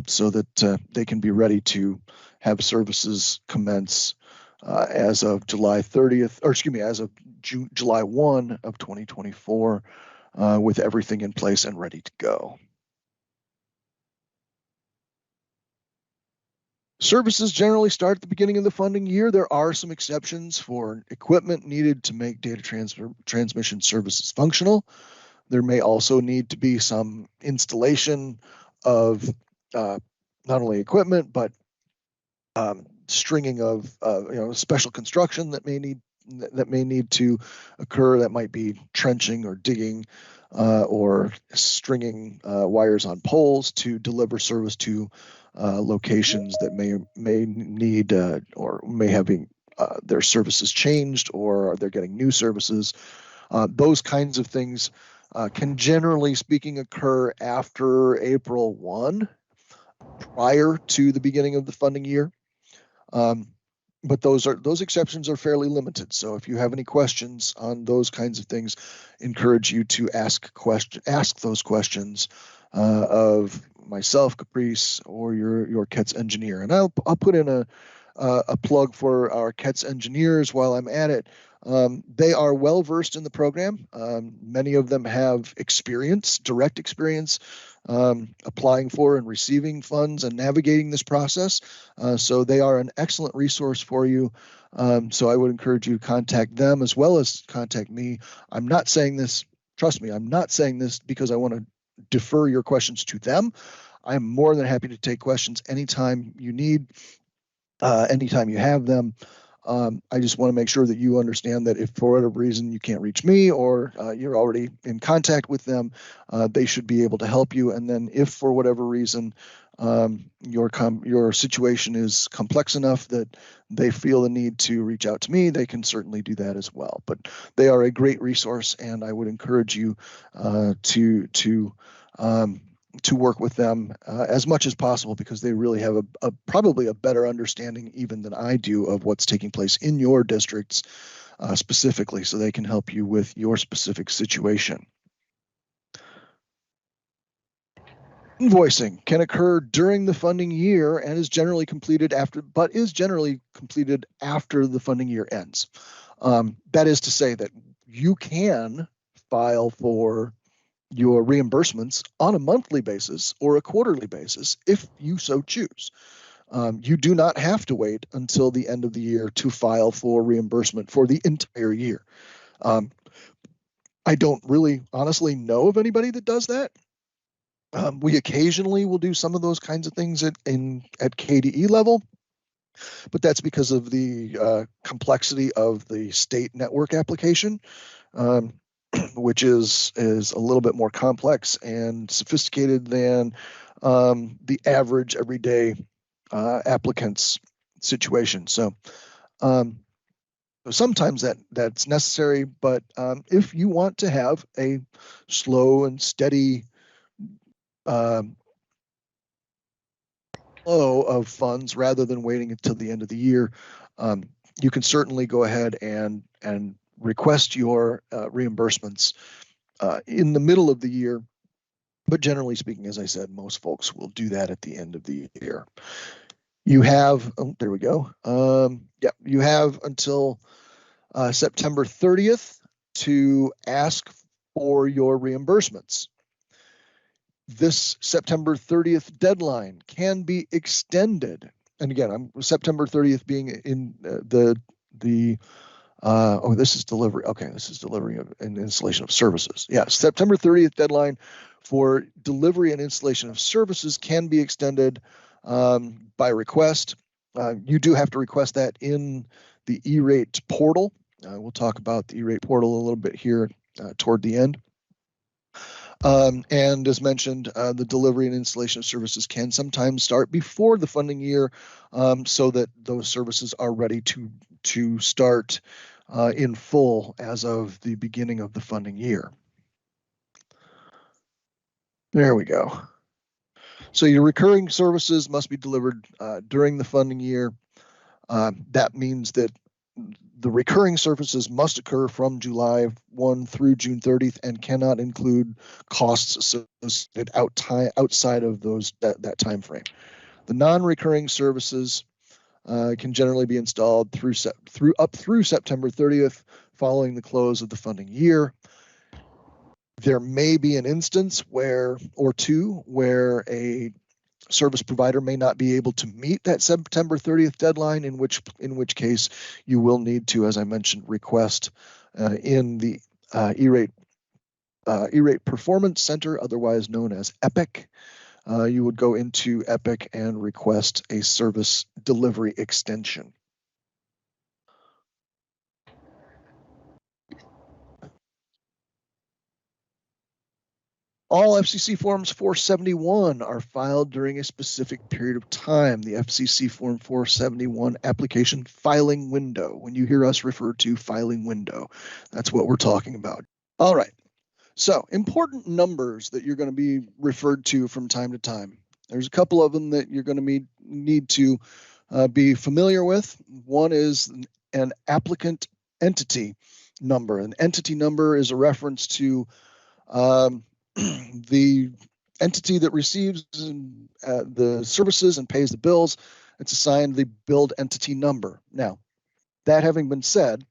so that they can be ready to have services commence as of July 30th, or excuse me, as of July 1 of 2024, with everything in place and ready to go. Services generally start at the beginning of the funding year. There are some exceptions for equipment needed to make data transmission services functional. There may also need to be some installation of not only equipment, but stringing of special construction that may need to occur. That might be trenching or digging or stringing wires on poles to deliver service to locations that may need or may have their services changed, or they're getting new services. Those kinds of things can, generally speaking, occur after April 1, prior to the beginning of the funding year. But those exceptions are fairly limited. So if you have any questions on those kinds of things, encourage you to ask those questions of myself, Caprice, or your CETS engineer. And I'll put in a plug for our CETS engineers while I'm at it. They are well versed in the program. Many of them have direct experience, applying for and receiving funds and navigating this process. So they are an excellent resource for you. So I would encourage you to contact them as well as contact me. I'm not saying this, trust me, I'm not saying this because I want to defer your questions to them. I'm more than happy to take questions anytime you need, anytime you have them. I just want to make sure that you understand that if for whatever reason you can't reach me, or you're already in contact with them, they should be able to help you. And then if for whatever reason your situation is complex enough that they feel the need to reach out to me, they can certainly do that as well. But they are a great resource, and I would encourage you to work with them as much as possible, because they really have probably a better understanding even than I do of what's taking place in your districts specifically, so they can help you with your specific situation. Invoicing can occur during the funding year and is generally completed after the funding year ends. That is to say that you can file for your reimbursements on a monthly basis or a quarterly basis if you so choose. You do not have to wait until the end of the year to file for reimbursement for the entire year. I don't really honestly know of anybody that does that. We occasionally will do some of those kinds of things at KDE level, but that's because of the complexity of the state network application. Which is a little bit more complex and sophisticated than the average everyday applicant's situation. So So sometimes that's necessary, but if you want to have a slow and steady um, flow of funds rather than waiting until the end of the year, um, you can certainly go ahead and request your reimbursements in the middle of the year. But generally speaking, as I said, most folks will do that at the end of the year. You have, oh, there we go. Yeah, you have until September 30th to ask for your reimbursements. This September 30th deadline can be extended. And again, September 30th being in the oh, this is delivery. Okay, this is delivery of and installation of services. Yeah, September 30th deadline for delivery and installation of services can be extended by request. You do have to request that in the E-rate portal. We'll talk about the E-rate portal a little bit here toward the end. And as mentioned, the delivery and installation of services can sometimes start before the funding year, so that those services are ready to start in full as of the beginning of the funding year. There we go. So your recurring services must be delivered during the funding year. That means that the recurring services must occur from July 1 through June 30th and cannot include costs associated outside of that time frame. The non-recurring services can generally be installed through September 30th, following the close of the funding year. There may be an instance where a service provider may not be able to meet that September 30th deadline, in which case you will need to, as I mentioned, request in the E-rate Performance Center, otherwise known as EPIC. You would go into EPIC and request a service delivery extension. All FCC Forms 471 are filed during a specific period of time. The FCC Form 471 application filing window. When you hear us refer to filing window, that's what we're talking about. All right. So important numbers that you're going to be referred to from time to time. There's a couple of them that you're going to need to be familiar with. One is an applicant entity number. An entity number is a reference to the entity that receives the services and pays the bills. It's assigned the billed entity number. Now, that having been said,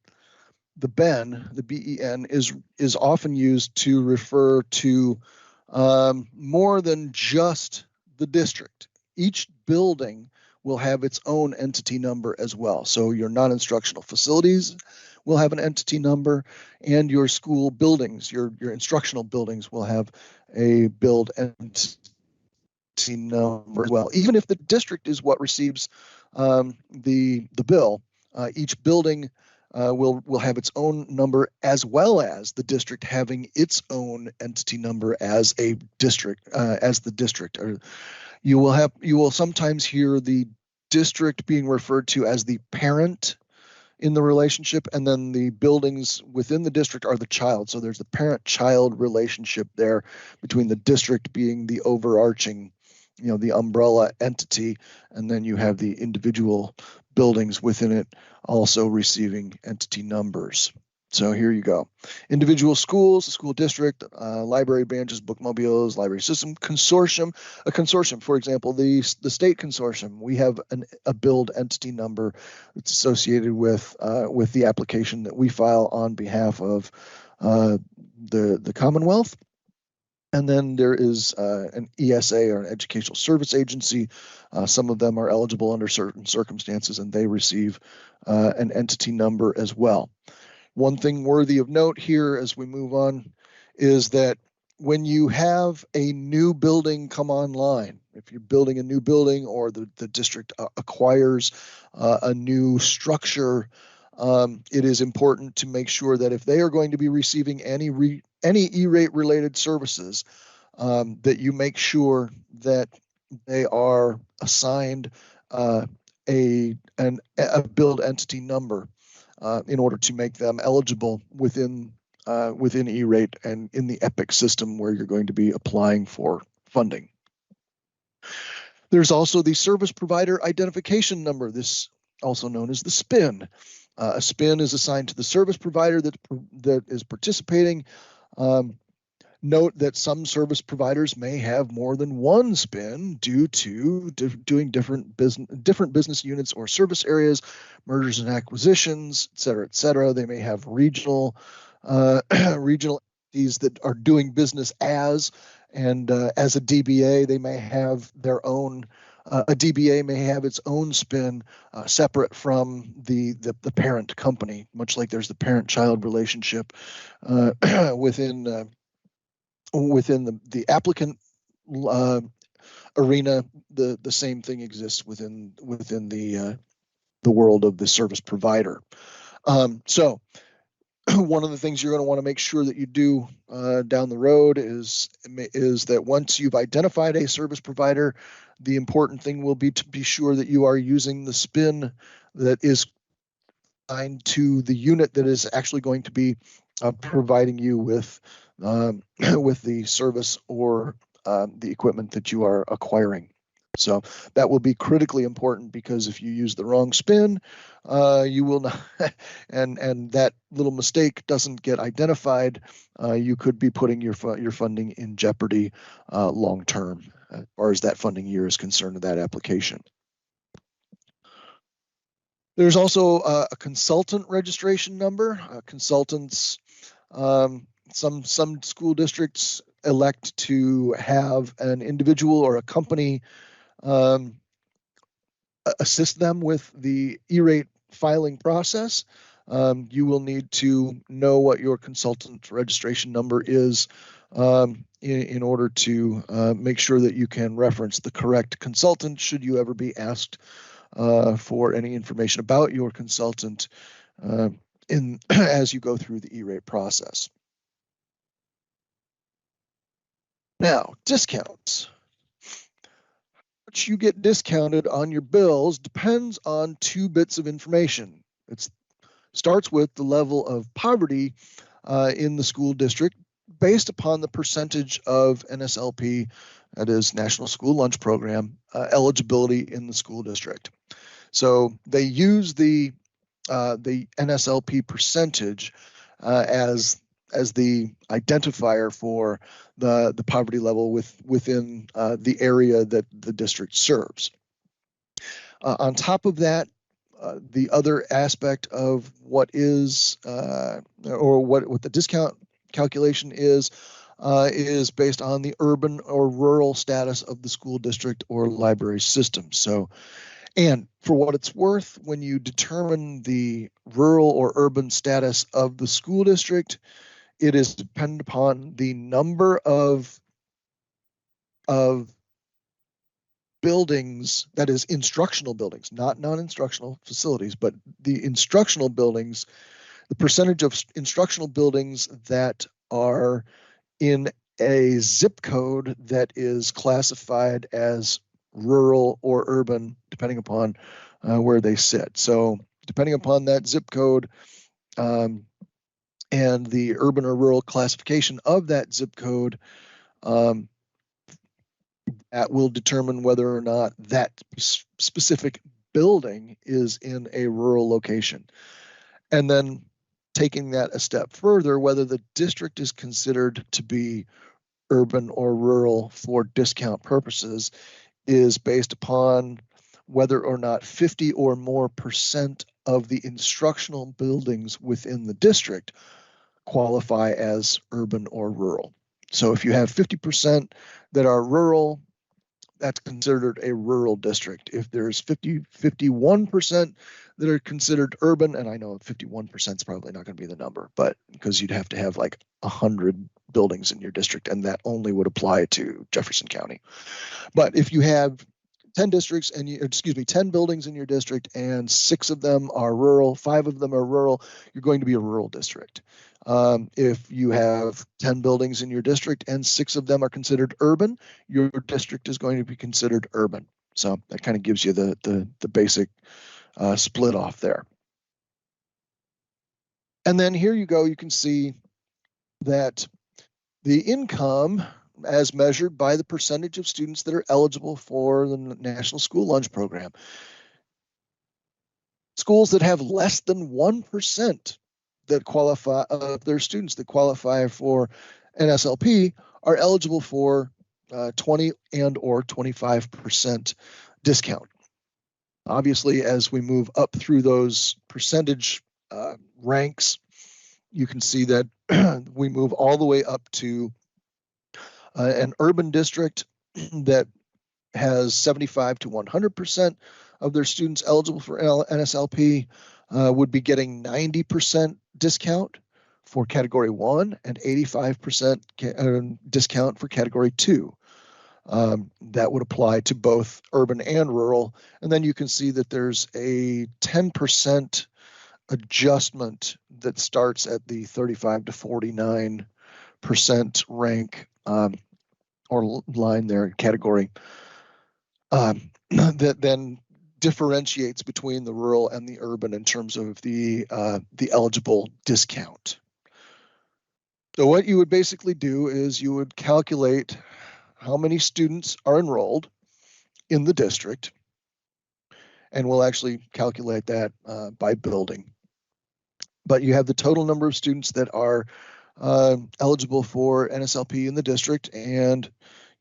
the BEN, the BEN, is often used to refer to more than just the district. Each building will have its own entity number as well. So your non-instructional facilities will have an entity number, and your school buildings, your instructional buildings, will have a billed entity number as well. Even if the district is what receives the bill, each building will have its own number, as well as the district having its own entity number as a district, as the district. Or you will sometimes hear the district being referred to as the parent in the relationship, and then the buildings within the district are the child. So there's the parent-child relationship there between the district being the overarching, the umbrella entity, and then you have the individual buildings within it also receiving entity numbers. So here you go. Individual schools, the school district, library branches, bookmobiles, library system, consortium. A consortium, for example, the state consortium, we have a billed entity number that's associated with the application that we file on behalf of the Commonwealth. And then there is an ESA, or an educational service agency. Some of them are eligible under certain circumstances, and they receive an entity number as well. One thing worthy of note here as we move on is that when you have a new building come online, if you're building a new building or the district acquires a new structure, it is important to make sure that if they are going to be receiving any E-rate related services, that you make sure that they are assigned a billed entity number. in order to make them eligible within E-rate and in the EPIC system where you're going to be applying for funding. There's also the service provider identification number, this also known as the SPIN. A SPIN is assigned to the service provider that is participating. Note that some service providers may have more than one SPIN due to doing different business units or service areas, mergers and acquisitions, et cetera, et cetera. They may have regional entities that are doing business as a DBA, they may have their own. A DBA may have its own SPIN separate from the parent company, much like there's the parent-child relationship within the applicant arena. The same thing exists within the world of the service provider. So one of the things you're going to want to make sure that you do down the road is that once you've identified a service provider, the important thing will be to be sure that you are using the SPIN that is assigned to the unit that is actually going to be providing you with the service or the equipment that you are acquiring. So that will be critically important, because if you use the wrong SPIN, you will not, and that little mistake doesn't get identified, you could be putting your funding in jeopardy long term, as far as that funding year is concerned of that application. There's also a consultant registration number. Consultants, some school districts elect to have an individual or a company assist them with the E-rate filing process. You will need to know what your consultant registration number is in order to make sure that you can reference the correct consultant should you ever be asked for any information about your consultant as you go through the E-rate process. Now, discounts. How much you get discounted on your bills depends on two bits of information. It starts with the level of poverty in the school district based upon the percentage of NSLP, that is National School Lunch Program, eligibility in the school district. So they use the NSLP percentage as the identifier for the poverty level within the area that the district serves. On top of that, the other aspect of what is or what the discount calculation is based on the urban or rural status of the school district or library system. So, and for what it's worth, when you determine the rural or urban status of the school district, it is dependent upon the number of buildings, that is instructional buildings, not non-instructional facilities, but the instructional buildings, the percentage of instructional buildings that are in a zip code that is classified as rural or urban, depending upon where they sit. So depending upon that zip code and the urban or rural classification of that zip code, that will determine whether or not that specific building is in a rural location. And then taking that a step further, whether the district is considered to be urban or rural for discount purposes is based upon whether or not 50 or more % of the instructional buildings within the district qualify as urban or rural. So if you have 50% that are rural, that's considered a rural district. If there's 51% that are considered urban, and I know 51% is probably not going to be the number, but because you'd have to have like 100 buildings in your district, and that only would apply to Jefferson County. But if you have 10 districts and 10 buildings in your district and 6 of them are rural, 5 of them are rural, you're going to be a rural district. If you have 10 buildings in your district and 6 of them are considered urban, your district is going to be considered urban. So that kind of gives you the basic split off there. And then here you go, you can see that the income as measured by the percentage of students that are eligible for the National School Lunch Program. Schools that have less than 1% that qualify of their students that qualify for NSLP are eligible for 20 and or 25% discount. Obviously, as we move up through those percentage ranks, you can see that we move all the way up to an urban district that has 75 to 100% of their students eligible for NSLP would be getting 90% discount for category 1 and 85% discount for category 2. That would apply to both urban and rural. And then you can see that there's a 10% adjustment that starts at the 35 to 49% rank or line there, category, that then differentiates between the rural and the urban in terms of the eligible discount. So what you would basically do is you would calculate how many students are enrolled in the district, and we'll actually calculate that by building. But you have the total number of students that are eligible for NSLP in the district, and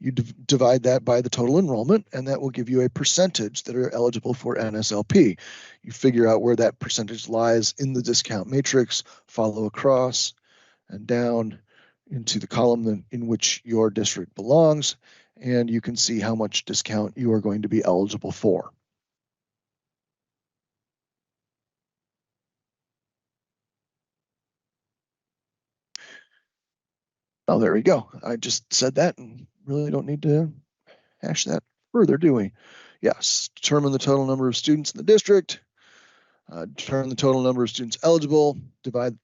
you divide that by the total enrollment, and that will give you a percentage that are eligible for NSLP. You figure out where that percentage lies in the discount matrix, follow across and down into the column in which your district belongs, and you can see how much discount you are going to be eligible for. Oh, there we go. I just said that and really don't need to hash that further, do we? Yes, determine the total number of students in the district, determine the total number of students eligible, divide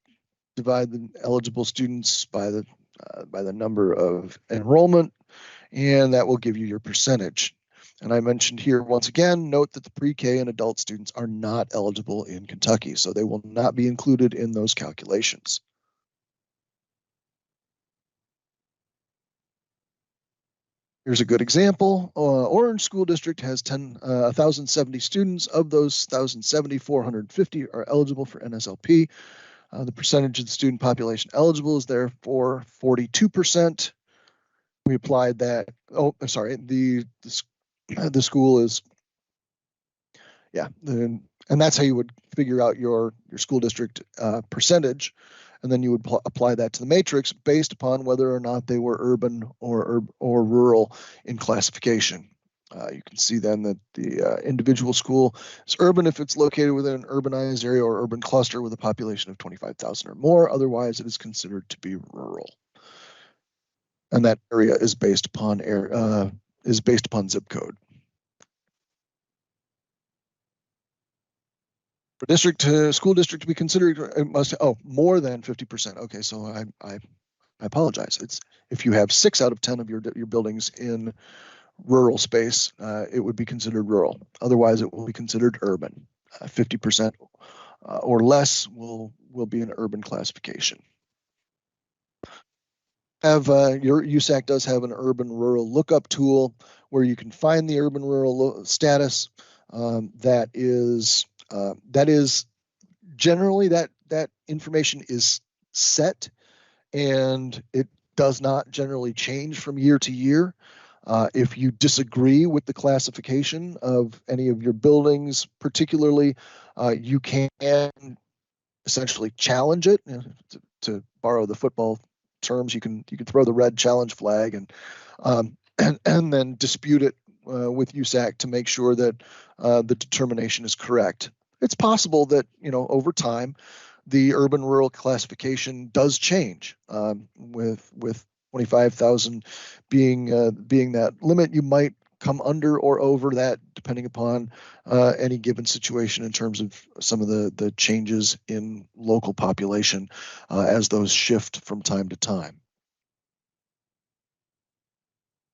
the eligible students by the number of enrollment, and that will give you your percentage. And I mentioned here, once again, note that the pre-K and adult students are not eligible in Kentucky, so they will not be included in those calculations. Here's a good example. Orange School District has 1,070 students. Of those 1,070, 450 are eligible for NSLP. The percentage of the student population eligible is therefore 42%. We applied that. Oh, sorry. The school is, yeah, and that's how you would figure out your school district percentage. And then you would apply that to the matrix based upon whether or not they were urban or rural in classification. You can see then that the individual school is urban if it's located within an urbanized area or urban cluster with a population of 25,000 or more. Otherwise, it is considered to be rural. And that area is based upon zip code. For school district to be considered, it must more than 50%. Okay, so I apologize. It's if you have 6 out of 10 of your buildings in rural space, it would be considered rural. Otherwise, it will be considered urban. 50% or less will be an urban classification. Your USAC does have an urban rural lookup tool where you can find the urban rural status. That is generally that information is set, and it does not generally change from year to year. If you disagree with the classification of any of your buildings, particularly, you can essentially challenge it. To borrow the football terms, you can throw the red challenge flag and then dispute it with USAC to make sure that the determination is correct. It's possible that over time the urban rural classification does change. With 25,000 being that limit, you might come under or over that depending upon any given situation in terms of some of the changes in local population as those shift from time to time.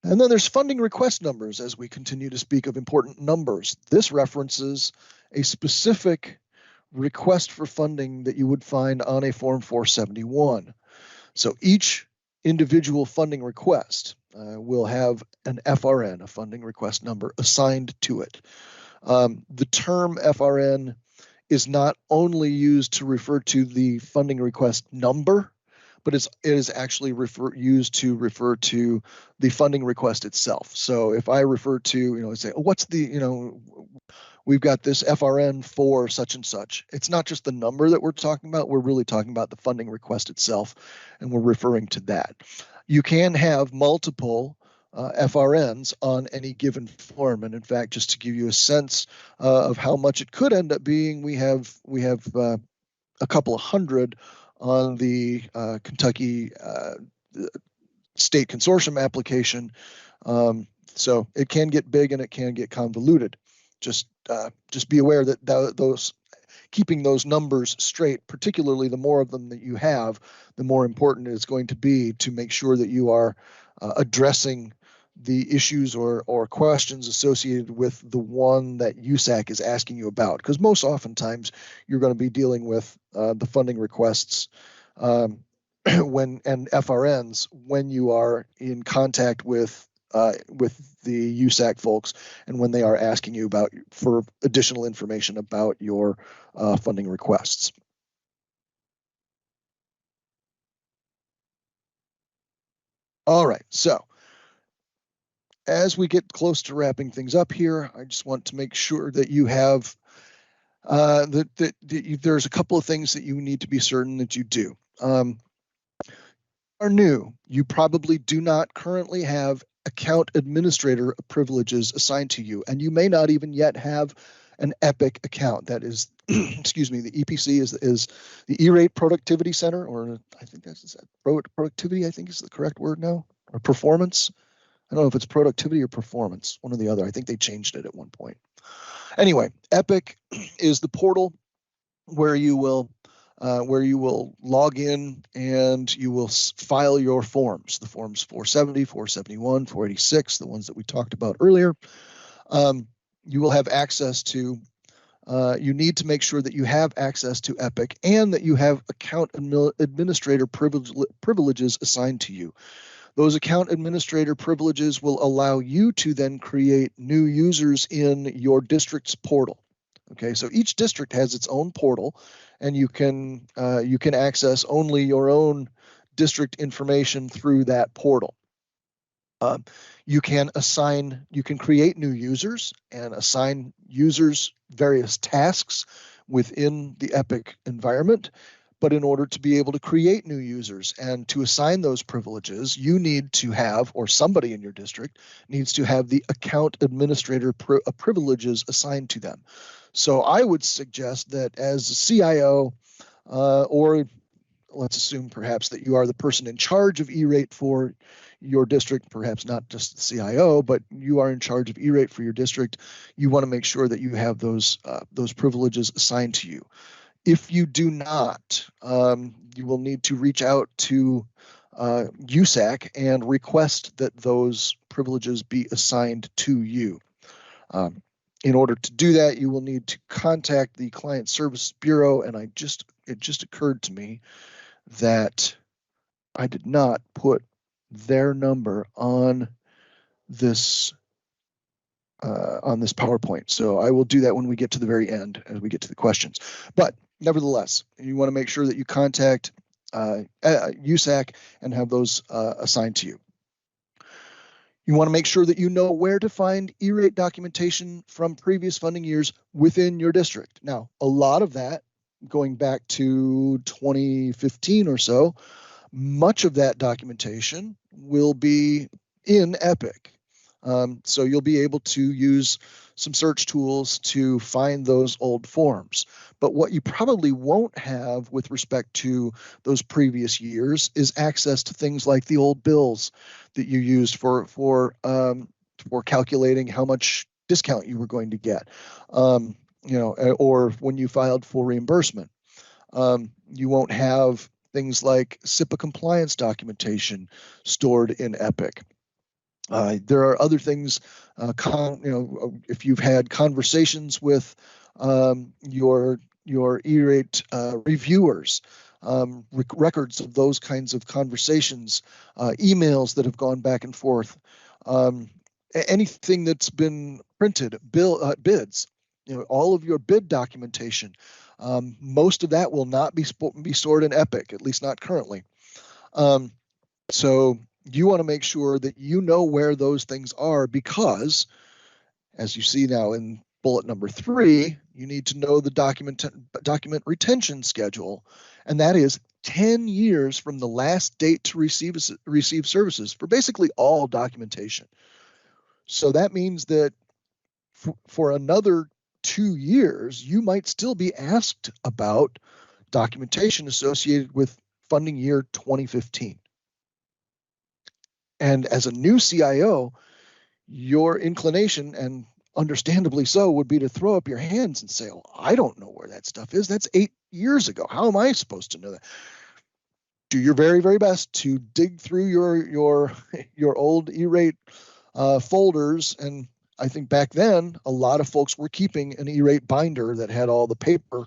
And then there's funding request numbers as we continue to speak of important numbers. This references a specific request for funding that you would find on a Form 471. So each individual funding request will have an FRN, a funding request number, assigned to it. The term FRN is not only used to refer to the funding request number, but it is actually used to refer to the funding request itself. So if I refer to, say, what's the, we've got this FRN for such and such. It's not just the number that we're talking about. We're really talking about the funding request itself, and we're referring to that. You can have multiple FRNs on any given form, and in fact, just to give you a sense of how much it could end up being, we have a couple of hundred on the Kentucky State Consortium application. So it can get big and it can get convoluted. Just be aware that those keeping those numbers straight, particularly the more of them that you have, the more important it's going to be to make sure that you are addressing the issues or questions associated with the one that USAC is asking you about. Because most oftentimes you're going to be dealing with the funding requests and FRNs when you are in contact with the USAC folks and when they are asking you for additional information about your funding requests. All right, so as we get close to wrapping things up here, I just want to make sure that you have there's a couple of things that you need to be certain that you do. Are new. You probably do not currently have account administrator privileges assigned to you, and you may not even yet have an EPIC account. That is, excuse me, the EPC is the E-Rate Productivity Center, or I think that's productivity, I think is the correct word now, or performance. I don't know if it's productivity or performance, one or the other. I think they changed it at one point. Anyway, EPIC is the portal where you will log in and you will file your forms, the forms 470, 471, 486, the ones that we talked about earlier. You will have access to, you need to make sure that you have access to EPIC and that you have account administrator privileges assigned to you. Those account administrator privileges will allow you to then create new users in your district's portal. Okay, so each district has its own portal, and you can access only your own district information through that portal. You can create new users and assign users various tasks within the EPIC environment. But in order to be able to create new users and to assign those privileges, you need to have, or somebody in your district needs to have the account administrator privileges assigned to them. So I would suggest that as a CIO, or let's assume perhaps that you are the person in charge of E-Rate for your district, perhaps not just the CIO, but you are in charge of E-Rate for your district, you want to make sure that you have those privileges assigned to you. If you do not, you will need to reach out to USAC and request that those privileges be assigned to you. In order to do that, you will need to contact the Client Service Bureau, and it just occurred to me that I did not put their number on this PowerPoint. So I will do that when we get to the very end, as we get to the questions. But nevertheless, you want to make sure that you contact USAC and have those assigned to you. You want to make sure that you know where to find E-Rate documentation from previous funding years within your district. Now, a lot of that, going back to 2015 or so, much of that documentation will be in EPIC. So you'll be able to use some search tools to find those old forms. But what you probably won't have with respect to those previous years is access to things like the old bills that you used for calculating how much discount you were going to get, or when you filed for reimbursement. You won't have things like SIPA compliance documentation stored in EPIC. There are other things, if you've had conversations with your E-rate reviewers, records of those kinds of conversations, emails that have gone back and forth, anything that's been printed, bids, all of your bid documentation. Most of that will not be stored in Epic, at least not currently. So you want to make sure that you know where those things are, because as you see now in bullet number 3, you need to know the document retention schedule, and that is 10 years from the last date to receive services for basically all documentation. So that means that for another 2 years, you might still be asked about documentation associated with funding year 2015. And as a new CIO, your inclination, and understandably so, would be to throw up your hands and say, "Oh, I don't know where that stuff is. That's 8 years ago. How am I supposed to know that?" Do your very, very best to dig through your old E-rate folders. And I think back then, a lot of folks were keeping an E-rate binder that had all the paper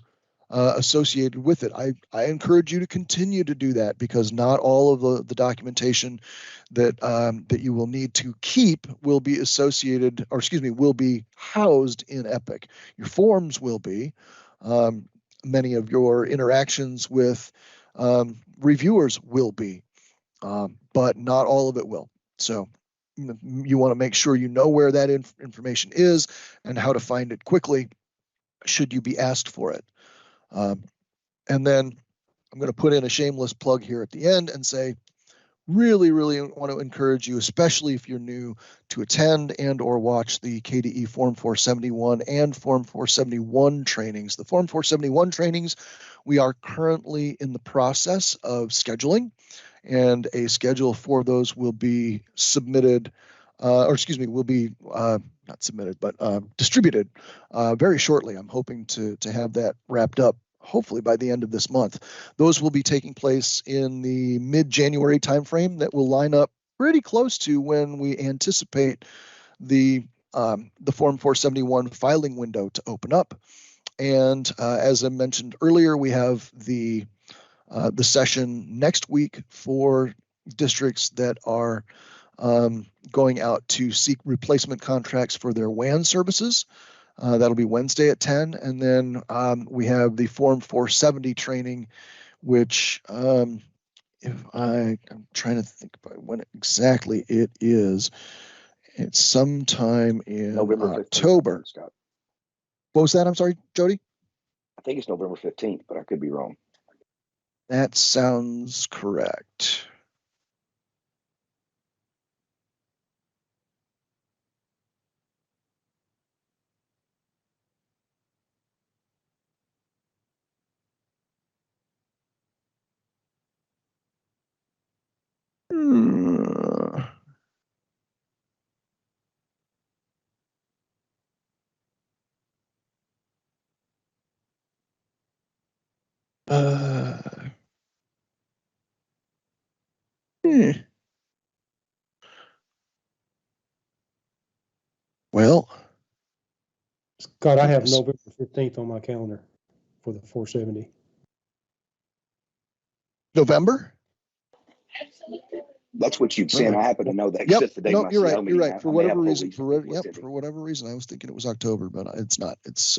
associated with it. I encourage you to continue to do that, because not all of the documentation that you will need to keep will be will be housed in Epic. Your forms will be. Many of your interactions with reviewers will be, but not all of it will. So you want to make sure you know where that information is and how to find it quickly should you be asked for it. And then I'm going to put in a shameless plug here at the end and say, really, really want to encourage you, especially if you're new, to attend and or watch the KDE Form 471 and Form 471 trainings. The Form 471 trainings, we are currently in the process of scheduling, and a schedule for those will be submitted, will be not submitted, but distributed very shortly. I'm hoping to have that wrapped up hopefully by the end of this month. Those will be taking place in the mid-January timeframe. That will line up pretty close to when we anticipate the Form 471 filing window to open up. And as I mentioned earlier, we have the session next week for districts that are going out to seek replacement contracts for their WAN services. That'll be Wednesday at 10. And then we have the Form 470 training, which I'm trying to think about when exactly it is. It's sometime in November 15th, October. Scott. What was that? I'm sorry, Jody? I think it's November 15th, but I could be wrong. That sounds correct. Well, Scott, I have November 15th on my calendar for the 470. November? That's what you'd sent. I happen to know that. Yep. The day Nope, you're right. You're right. For whatever reason, for whatever reason, I was thinking it was October, but it's not. It's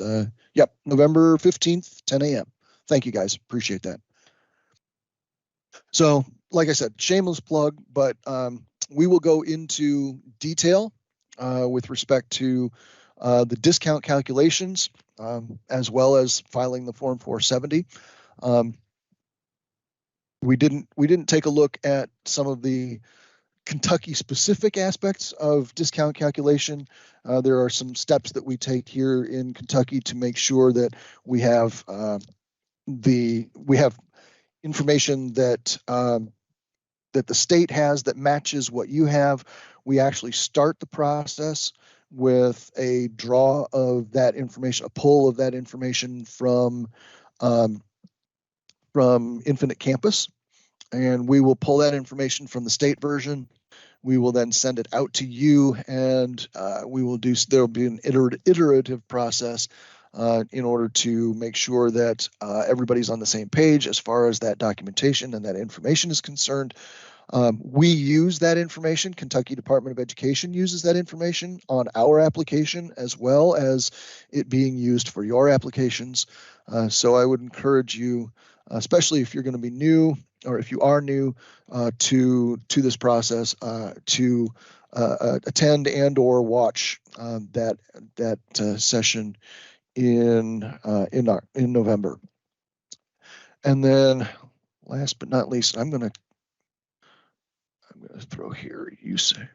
November 15th, 10 a.m. Thank you, guys. Appreciate that. So, like I said, shameless plug, but we will go into detail with respect to the discount calculations, as well as filing the Form 470. We didn't take a look at some of the Kentucky specific aspects of discount calculation. There are some steps that we take here in Kentucky to make sure that we have information that that the state has that matches what you have. We actually start the process with a draw of that information, a pull of that information from Infinite Campus, and we will pull that information from the state version. We will then send it out to you, and there will be an iterative process in order to make sure that everybody's on the same page as far as that documentation and that information is concerned. We use that information. Kentucky Department of Education uses that information on our application as well as it being used for your applications. So I would encourage you, especially if you're going to be new or if you are new to this process, to attend and or watch that session in November. And then last but not least, I'm going to throw here, you say.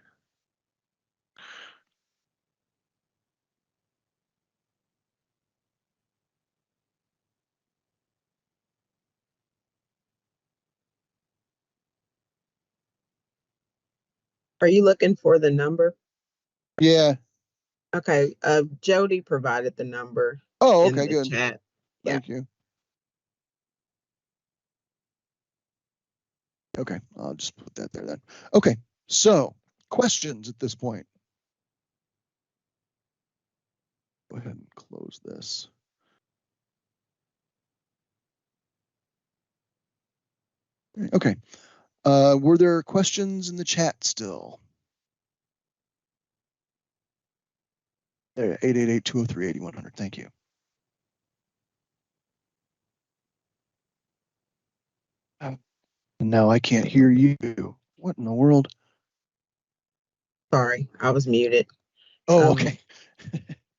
Are you looking for the number? Yeah. Okay, Jody provided the number Oh, in okay, the good. chat. Yeah. Thank you. Okay, I'll just put that there then. Okay, so questions at this point. Go ahead and close this. Okay, were there questions in the chat still? There, 888-203-8100, thank you. And now I can't hear you. What in the world? Sorry, I was muted. Oh, okay.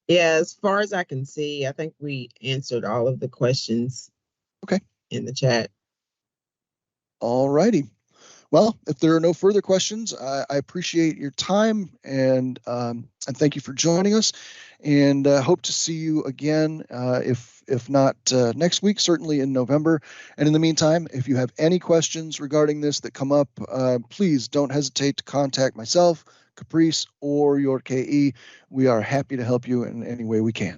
Yeah, as far as I can see, I think we answered all of the questions. Okay. In the chat. All righty. Well, if there are no further questions, I appreciate your time and thank you for joining us. And hope to see you again, if not next week, certainly in November. And in the meantime, if you have any questions regarding this that come up, please don't hesitate to contact myself, Caprice, or your KE. We are happy to help you in any way we can.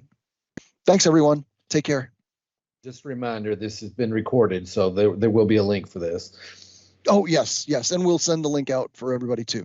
Thanks, everyone. Take care. Just a reminder, this has been recorded, so there will be a link for this. Oh, yes, yes. And we'll send the link out for everybody too.